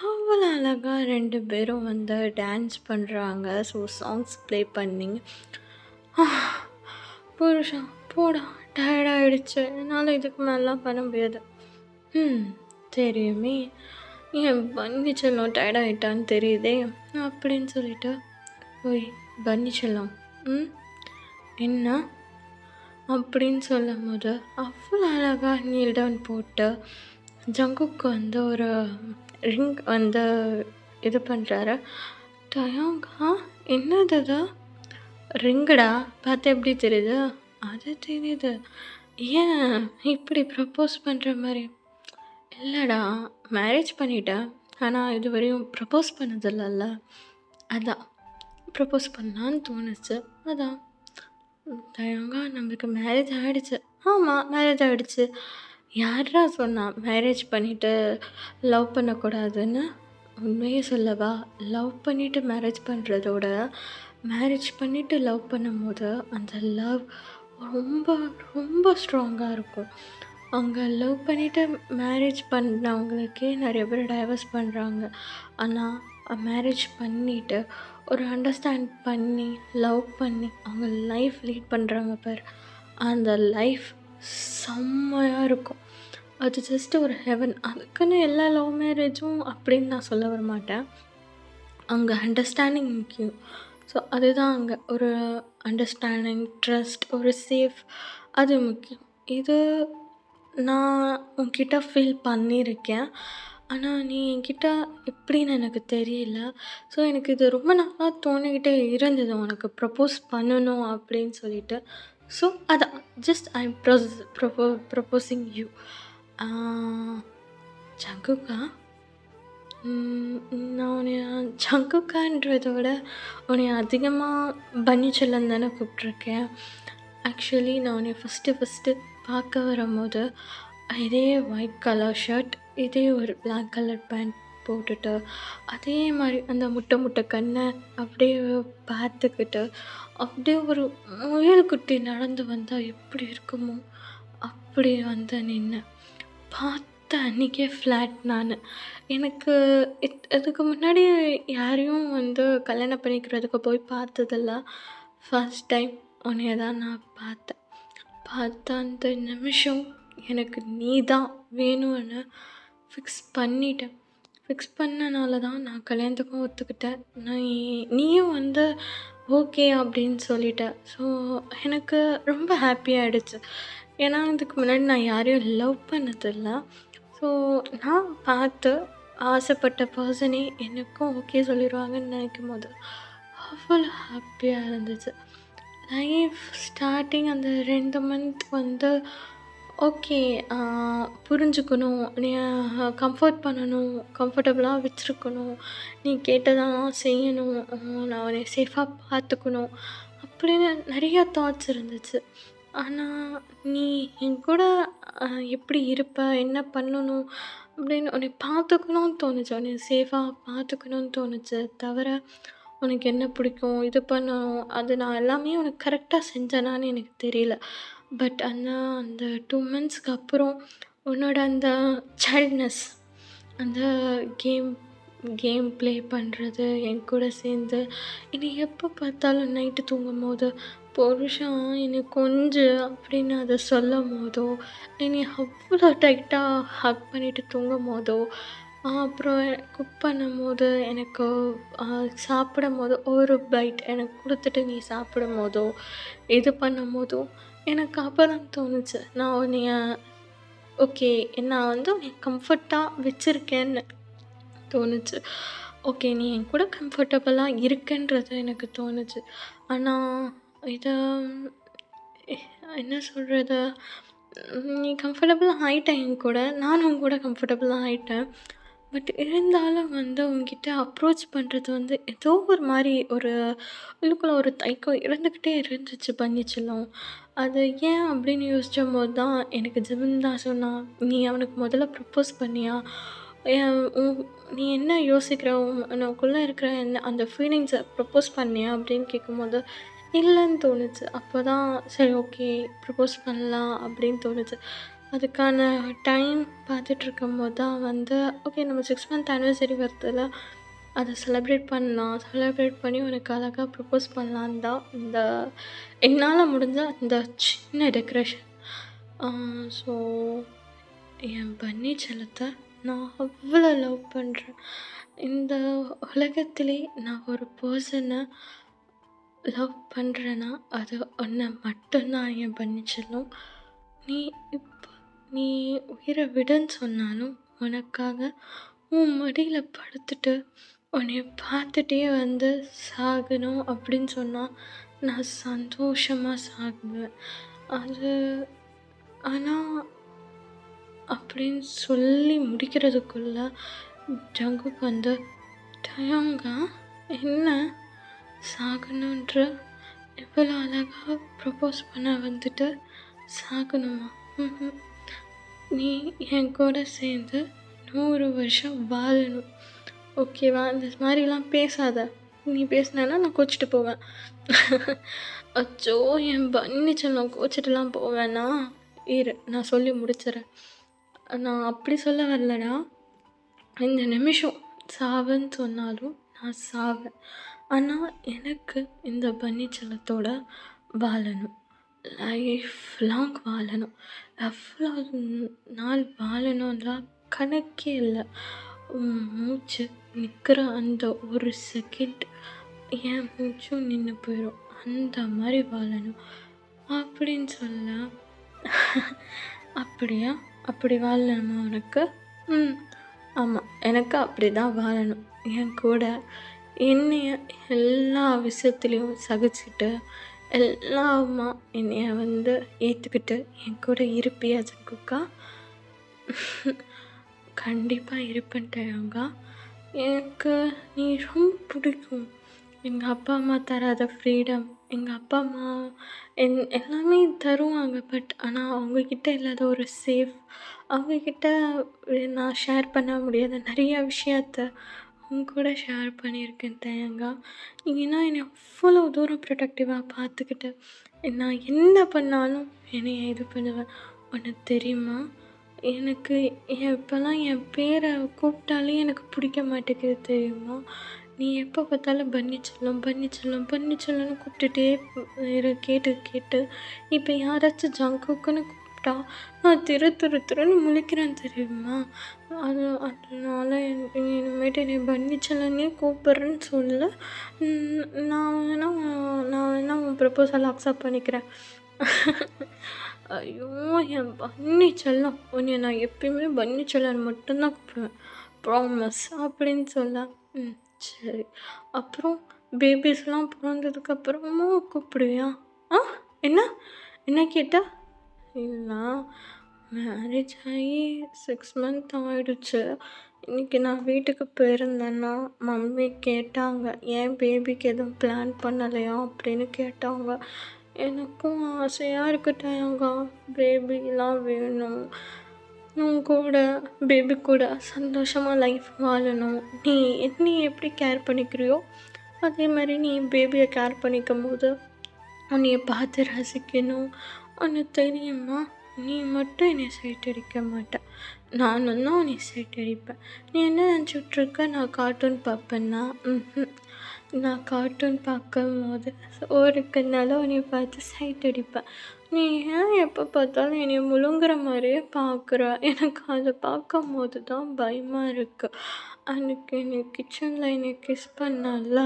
அவ்வளோ அழகாக 2 பேரும் வந்து டான்ஸ் பண்ணுறாங்க. ஸோ சாங்ஸ் ப்ளே பண்ணி, புருஷா போடா டயர்டாகிடுச்சு, என்னால் இதுக்கு மேலாம் பண்ண முடியாது. தெரியுமே, என் பன்னி செல்லம் டயர்டாகிட்டான்னு தெரியுதே அப்படின்னு சொல்லிட்டு, ஓய் பன்னி செல்லம், என்ன அப்படின்னு சொல்லும் போது அவ்வளோ அழகாக நீல் டவுன் போட்டு ஜங்குக்கு வந்து ஒரு ரிங் வந்து இது பண்ணுறாரு. டயாங்கா என்னது? ரிங்குடா, பார்த்து எப்படி தெரியுது? அது தெரியுது. ஏன் இப்படி ப்ரப்போஸ் பண்ணுற மாதிரி? இல்லைடா, மேரேஜ் பண்ணிட்டேன், ஆனால் இது வரையும் ப்ரப்போஸ் பண்ணதில்லைல்ல, அதான் ப்ரப்போஸ் பண்ணலான்னு தோணுச்சு. அதான். டயாங்கா நம்மளுக்கு மேரேஜ் ஆகிடுச்சு. ஆமாம், மேரேஜ் ஆகிடுச்சு. யாரா சொன்னா மேரேஜ் பண்ணிவிட்டு லவ் பண்ணக்கூடாதுன்னு? உண்மையே சொல்லவா, லவ் பண்ணிவிட்டு மேரேஜ் பண்ணுறதோட மேரேஜ் பண்ணிவிட்டு லவ் பண்ணும்போது அந்த லவ் ரொம்ப ரொம்ப ஸ்ட்ராங்காக இருக்கும். அவங்க லவ் பண்ணிவிட்டு மேரேஜ் பண்ணவங்களுக்கே நிறைய பேர் டைவர்ஸ் பண்ணுறாங்க. ஆனால் மேரேஜ் பண்ணிவிட்டு ஒரு அண்டர்ஸ்டாண்ட் பண்ணி லவ் பண்ணி அவங்க லைஃப் லீட் பண்ணுறாங்க பாரு, அந்த லைஃப் செம்மையாக இருக்கும். அது ஜஸ்ட்டு ஒரு ஹெவன். அதுக்குன்னு எல்லா லவ் மேரேஜும் அப்படின்னு நான் சொல்ல வர மாட்டேன். அங்கே அண்டர்ஸ்டாண்டிங் முக்கியம். ஸோ அதுதான் அங்கே ஒரு அண்டர்ஸ்டாண்டிங், ட்ரஸ்ட், ஒரு சேஃப், அது முக்கியம். இது நான் உன்கிட்ட ஃபீல் பண்ணியிருக்கேன். ஆனா, நீ என்கிட்ட எப்படின்னு எனக்கு தெரியல. ஸோ எனக்கு இது ரொம்ப நாளா தோணிக்கிட்டே இருந்தது, உனக்கு ப்ரப்போஸ் பண்ணணும் அப்படின்னு சொல்லிட்டு. ஸோ அதான் ஜஸ்ட் ஐ ப்ரப்போசிங் யூ. ஜங்குக்கா, நான் உன்னைய ஜங்குக்கான்றத விட உன்னைய அதிகமாக பன்னி செல்லன்னு தானே கூப்பிட்ருக்கேன். ஆக்சுவலி நான் உன்னைய ஃபஸ்ட்டு பார்க்க வரும்போது இதே ஒயிட் கலர் ஷர்ட், இதே ஒரு பிளாக் கலர் பேண்ட் போட்டுட்டு, அதே மாதிரி அந்த முட்டை கண்ணை அப்படியே பார்த்துக்கிட்டு, அப்படியே ஒரு முயல்குட்டி நடந்து வந்தால் எப்படி இருக்குமோ அப்படி வந்து நின்னேன். பார்த்த அன்றைக்கே ஃப்ளாட் நான். எனக்கு இதுக்கு முன்னாடி யாரையும் வந்து கல்யாணம் பண்ணிக்கிறதுக்கு போய் பார்த்ததில்ல. ஃபர்ஸ்ட் டைம் உன்னைய தான் நான் பார்த்தேன். பார்த்த அந்த நிமிஷம் எனக்கு நீ தான் வேணும்னு ஃபிக்ஸ் பண்ணிட்டேன். ஃபிக்ஸ் பண்ணனால தான் நான் கல்யாணத்துக்கும் ஒத்துக்கிட்டேன். நீயும் வந்து ஓகே அப்படின்னு சொல்லிட்ட. ஸோ எனக்கு ரொம்ப ஹாப்பியாகிடுச்சு. ஏன்னா இதுக்கு முன்னாடி நான் யாரையும் லவ் பண்ணதில்ல. ஸோ நான் பார்த்து ஆசைப்பட்ட பர்சனே எனக்கும் ஓகே சொல்லிடுவாங்கன்னு நினைக்கும் போது அவ்வளோ ஹாப்பியாக இருந்துச்சு. லைஃப் ஸ்டார்டிங் அந்த 2 மந்த் வந்து ஓகே, புரிஞ்சுக்கணும், நீ கம்ஃபர்ட் பண்ணணும், கம்ஃபர்டபுளாக வச்சுருக்கணும், நீ கேட்டதெல்லாம் செய்யணும், நான் உன்னை சேஃபாக பார்த்துக்கணும் அப்படின்னு நிறைய தாட்ஸ் இருந்துச்சு. ஆனால் நீ என் கூட எப்படி இருப்ப, என்ன பண்ணணும் அப்படின்னு உன்னை பார்த்துக்கணும்னு தோணுச்சு, உன்னை சேஃபாக பார்த்துக்கணும்னு தோணுச்சு. தவிர உனக்கு என்ன பிடிக்கும், இது பண்ணணும், அது நான் எல்லாமே உனக்கு கரெக்டாக செஞ்சேனான்னு எனக்கு தெரியல. பட் அந்த 2 மந்த்ஸ்க்கு அப்புறம் உன்னோட அந்த சைல்ட்னஸ், அந்த கேம் ப்ளே பண்ணுறது என் கூட சேர்ந்து, என்னை எப்போ பார்த்தாலும் நைட்டு தூங்கும்போது புருஷன் என்னை கொஞ்சு அப்படின்னு அதை சொல்லும் போதோ, என்னை அவ்வளோ டைட்டாக ஹக் பண்ணிவிட்டு தூங்கும் போதோ, அப்புறம் குக் பண்ணும்போது எனக்கு சாப்பிடும்போது ஒரு பைட் எனக்கு கொடுத்துட்டு நீ சாப்பிடும் போதோ, இது பண்ணும் போதோ எனக்கு அப்போ தான் தோணுச்சு, நான் உன்னைய ஓகே, நான் வந்து உன்னை கம்ஃபர்ட்டாக வச்சுருக்கேன்னு தோணுச்சு. ஓகே, நீ என் கூட கம்ஃபர்டபுளாக இருக்கன்றது எனக்கு தோணுச்சு. ஆனால் இதை என்ன சொல்கிறது, நீ கம்ஃபர்டபுளாக ஆகிட்ட என் கூட, நானும் உன் கூட கம்ஃபர்டபுளாக ஆகிட்டேன். பட் இருந்தாலும் வந்து உங்ககிட்ட அப்ரோச் பண்ணுறது வந்து ஏதோ ஒரு மாதிரி ஒரு உள்ளுக்குள்ளே ஒரு தயக்கம் இருந்துக்கிட்டே இருந்துச்சு பன்னிச்செல்லம். அது ஏன் அப்படின்னு யோசிக்கும்போது தான் எனக்கு ஜிமின் தான் சொன்னான், நீ அவனுக்கு முதல்ல ப்ரப்போஸ் பண்ணியா, நீ என்ன யோசிக்கிற, உனக்குள்ளே இருக்கிற என்ன அந்த ஃபீலிங்ஸை ப்ரப்போஸ் பண்ணியா அப்படின்னு கேட்கும்போது இல்லைன்னு தோணுச்சு. அப்போ தான் சரி ஓகே ப்ரப்போஸ் பண்ணலாம் அப்படின்னு தோணுச்சு. அதுக்கான டைம் பார்த்துட்ருக்கும்போது தான் வந்து ஓகே, நம்ம 6 மந்த் ஆனிவர்சரி வருதுல்ல, அதை செலிப்ரேட் பண்ணலாம், செலிப்ரேட் பண்ணி உனக்கு அழகாக ப்ரப்போஸ் பண்ணலான்னு தான் இந்த என்னால் முடிஞ்ச இந்த சின்ன டெக்கரேஷன். ஸோ என் பன்னி செல்லத்தை நான் அவ்வளோ லவ் பண்ணுறேன். இந்த உலகத்திலே நான் ஒரு பர்சனை லவ் பண்ணுறேன்னா அது ஒன்றை மட்டும்தான் என் பன்னி செல்லம். நீ இப்போ நீ உயிரை விடுன்னு சொன்னாலும் உனக்காக உன் மடியில் படுத்துட்டு உன்னைய பார்த்துட்டே வந்து சாகணும் அப்படின்னு சொன்னால் நான் சந்தோஷமாக சாகுவேன். அது ஆனால் அப்படின்னு சொல்லி முடிக்கிறதுக்குள்ள ஜங்குக்கு வந்து டயங்கா என்ன சாகணுன்ற இவ்வளோ அழகாக ப்ரப்போஸ் பண்ண வந்துட்டு சாகணுமா? நீ என் கூட சேர்ந்து 100 வருஷம் வாழணும், ஓகேவா? இந்த மாதிரிலாம் பேசாத. நீ பேசினேன்னா நான் கோச்சிட்டு போவேன். அச்சோ, என் பன்னி செல்லம் கோச்சிட்டுலாம் போவேன்னா இரு, நான் சொல்லி முடிச்சிடறேன். நான் அப்படி சொல்ல வரலடா. இந்த நிமிஷம் சாவுன்னு சொன்னாலும் நான் சாவேன். ஆனால் எனக்கு இந்த பன்னி செல்லத்தோட வாழணும், லைஃப் லாங் வாழணும். எவ்வளோ நாள் வாழணும்லாம் கணக்கே இல்லை. மூச்சு நிற்கிற அந்த ஒரு செகண்ட் என் மூச்சும் நின்று போயிடும். அந்த மாதிரி வாழணும் அப்படின்னு சொல்ல, அப்படியா? அப்படி வாழணுமா உனக்கு? ம். ஆமாம், எனக்கு அப்படி தான் வாழணும். என் கூட என்னைய எல்லா விஷயத்துலேயும் சகிச்சுட்டு, எல்லாமா என்னைய ஏற்றுக்கிட்டு என் கூட இருப்பியா ஜங்குக்கா? கண்டிப்பாக இருப்பேன் டயங்கா. எனக்கு நீ ரொம்ப பிடிக்கும். எங்கள் அப்பா அம்மா தராத ஃப்ரீடம், எங்கள் அப்பா அம்மா எல்லாமே தருவாங்க. பட் ஆனால் அவங்கக்கிட்ட இல்லாத ஒரு சேஃப், அவங்கக்கிட்ட நான் ஷேர் பண்ண முடியாத நிறைய விஷயத்த உங்க கூட ஷேர் பண்ணியிருக்கேன் தயங்கா. நீனா என்னை அவ்வளோ தூரம் ப்ரொடக்டிவாக பார்த்துக்கிட்டு, நான் என்ன பண்ணாலும் என்னைய இது பண்ணுவேன். உனக்கு தெரியுமா? எனக்கு இப்போல்லாம் என் பேரை கூப்பிட்டாலே எனக்கு பிடிக்க மாட்டேங்குது தெரியுமா? நீ எப்போ பார்த்தாலும் பன்னி செல்லம், பன்னி செல்லம், பன்னி செல்லம்னு கூப்பிட்டுட்டே கேட்டு கேட்டு இப்போ யாராச்சும் ஜங்குக்குன்னு கூப்பிட்டா நான் திருன்னு முழிக்கிறேன் தெரியுமா? அதனால இனிமேட்டு என்னை பன்னி செல்லன்னே கூப்பிட்றேன்னு சொல்ல. நான் வேணா உன் ப்ரப்போசல் அக்செப்ட் பண்ணிக்கிறேன். ஐயோ! என் பன்னி செல்லம், உன்னைய நான் எப்பயுமே பன்னி செல்லன்னு மட்டும்தான் கூப்பிடுவேன். ப்ராமிஸ் அப்படின்னு சொல்ல. சரி. அப்புறம் பேபிஸ்லாம் பிறந்ததுக்கப்புறமும் கூப்பிடுவியா? ஆ? என்ன? என்ன கேட்ட? இல்ல, மேரேஜ் ஆகி 6 மந்த் ஆயிடுச்சு. இன்னைக்கு நான் வீட்டுக்கு போயிருந்தேன்னா, மம்மி கேட்டாங்க, "ஏன் பேபிக்கு எதுவும் பிளான் பண்ணலையா?" அப்படின்னு கேட்டாங்க. எனக்கும் ஆசையாக இருக்கு டயங்கா. பேபிலாம் வேணும். உன் கூட பேபி கூட சந்தோஷமாக லைஃப் வாழணும். நீ என்னைய எப்படி கேர் பண்ணிக்கிறியோ அதே மாதிரி நீ பேபியை கேர் பண்ணிக்கும் போது உன்னைய பார்த்து ரசிக்கணும். உனக்கு தெரியுமா? நீ மட்டும் என்னை சைட் அடிக்க மாட்ட, நானும் தான் உன்னை சைட் அடிப்பேன். நீ என்ன நினச்சிட்ருக்க நான் கார்ட்டூன் பார்ப்பேன்னா? நான் கார்ட்டூன் பார்க்கும்போது ஒரு கண்ணால் உன்னை பார்த்து சைட் அடிப்பேன். நீ ஏன் எப்போ பார்த்தாலும் என்னை முழுங்குற மாதிரியே பார்க்குற? எனக்கு அதை பார்க்கும்போது தான் பயமாக இருக்குது. அன்றைக்கி என்னை கிச்சனில் என்னை கிஸ் பண்ணல,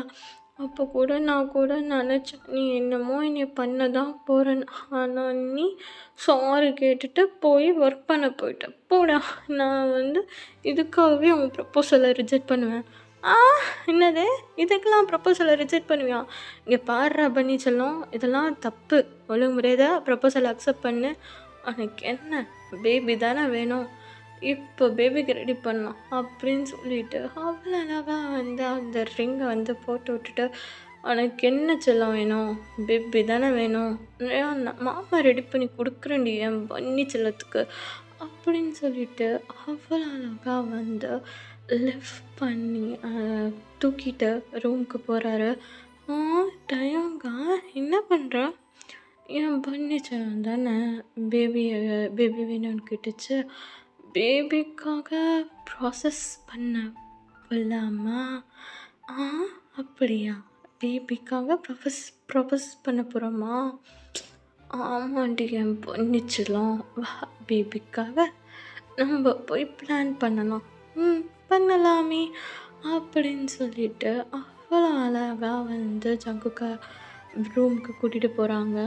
அப்போ கூட நான் கூட நினச்சேன் நீ என்னமோ என்னை பண்ண தான் போகிறேன்னு. ஆனால் நீ சாரி கேட்டுட்டு போய் ஒர்க் பண்ண போயிட்ட. போடா. நான் இதுக்காகவே உன் ப்ரப்போசலை ரிஜெக்ட் பண்ணுவேன். என்னது? இதுக்கெல்லாம் ப்ரப்போசலை ரிஜெக்ட் பண்ணுவியா? இங்கே பாடுறா பன்னி செல்லம், இதெல்லாம் தப்பு. ஒழுங்கு முறையாக ப்ரப்போசலை அக்செப்ட் பண்ணு. உனக்கு என்ன பேபி தானே வேணும், இப்போ பேபிக்கு ரெடி பண்ணலாம் அப்படின்னு சொல்லிட்டு அவ்வளோ அழகாக அந்த ரிங்கை போட்டு விட்டுட்டு, உனக்கு என்ன செல்லம் வேணும்? பேபி தானே வேணும், மாமா ரெடி பண்ணி கொடுக்குறேன்டி என் பன்னி செல்லத்துக்கு அப்படின்னு சொல்லிட்டு அவ்வளோ அழகாக லிஃப்ட் பண்ணி தூக்கிட்டு ரூமுக்கு போகிறாரு. டயங்கா என்ன பண்ணுற? என் பன்னி செல்லம் தானே பேபி வேணும்னு கேட்டுச்சு. பேபிக்காக ப்ராசஸ் பண்ண போகலாமா? அப்படியா? பேபிக்காக ப்ராசஸ் பண்ண போகிறோமா? ஆமாண்டி என் பொன்னிச்சலாம். வா, பேபிக்காக நம்ம போய் பிளான் பண்ணலாம். பண்ணலாமே அப்படின்னு சொல்லிட்டு அவ்வளோ அழகாக ஜங்குக்கா ரூமுக்கு கூட்டிகிட்டு போகிறாங்க.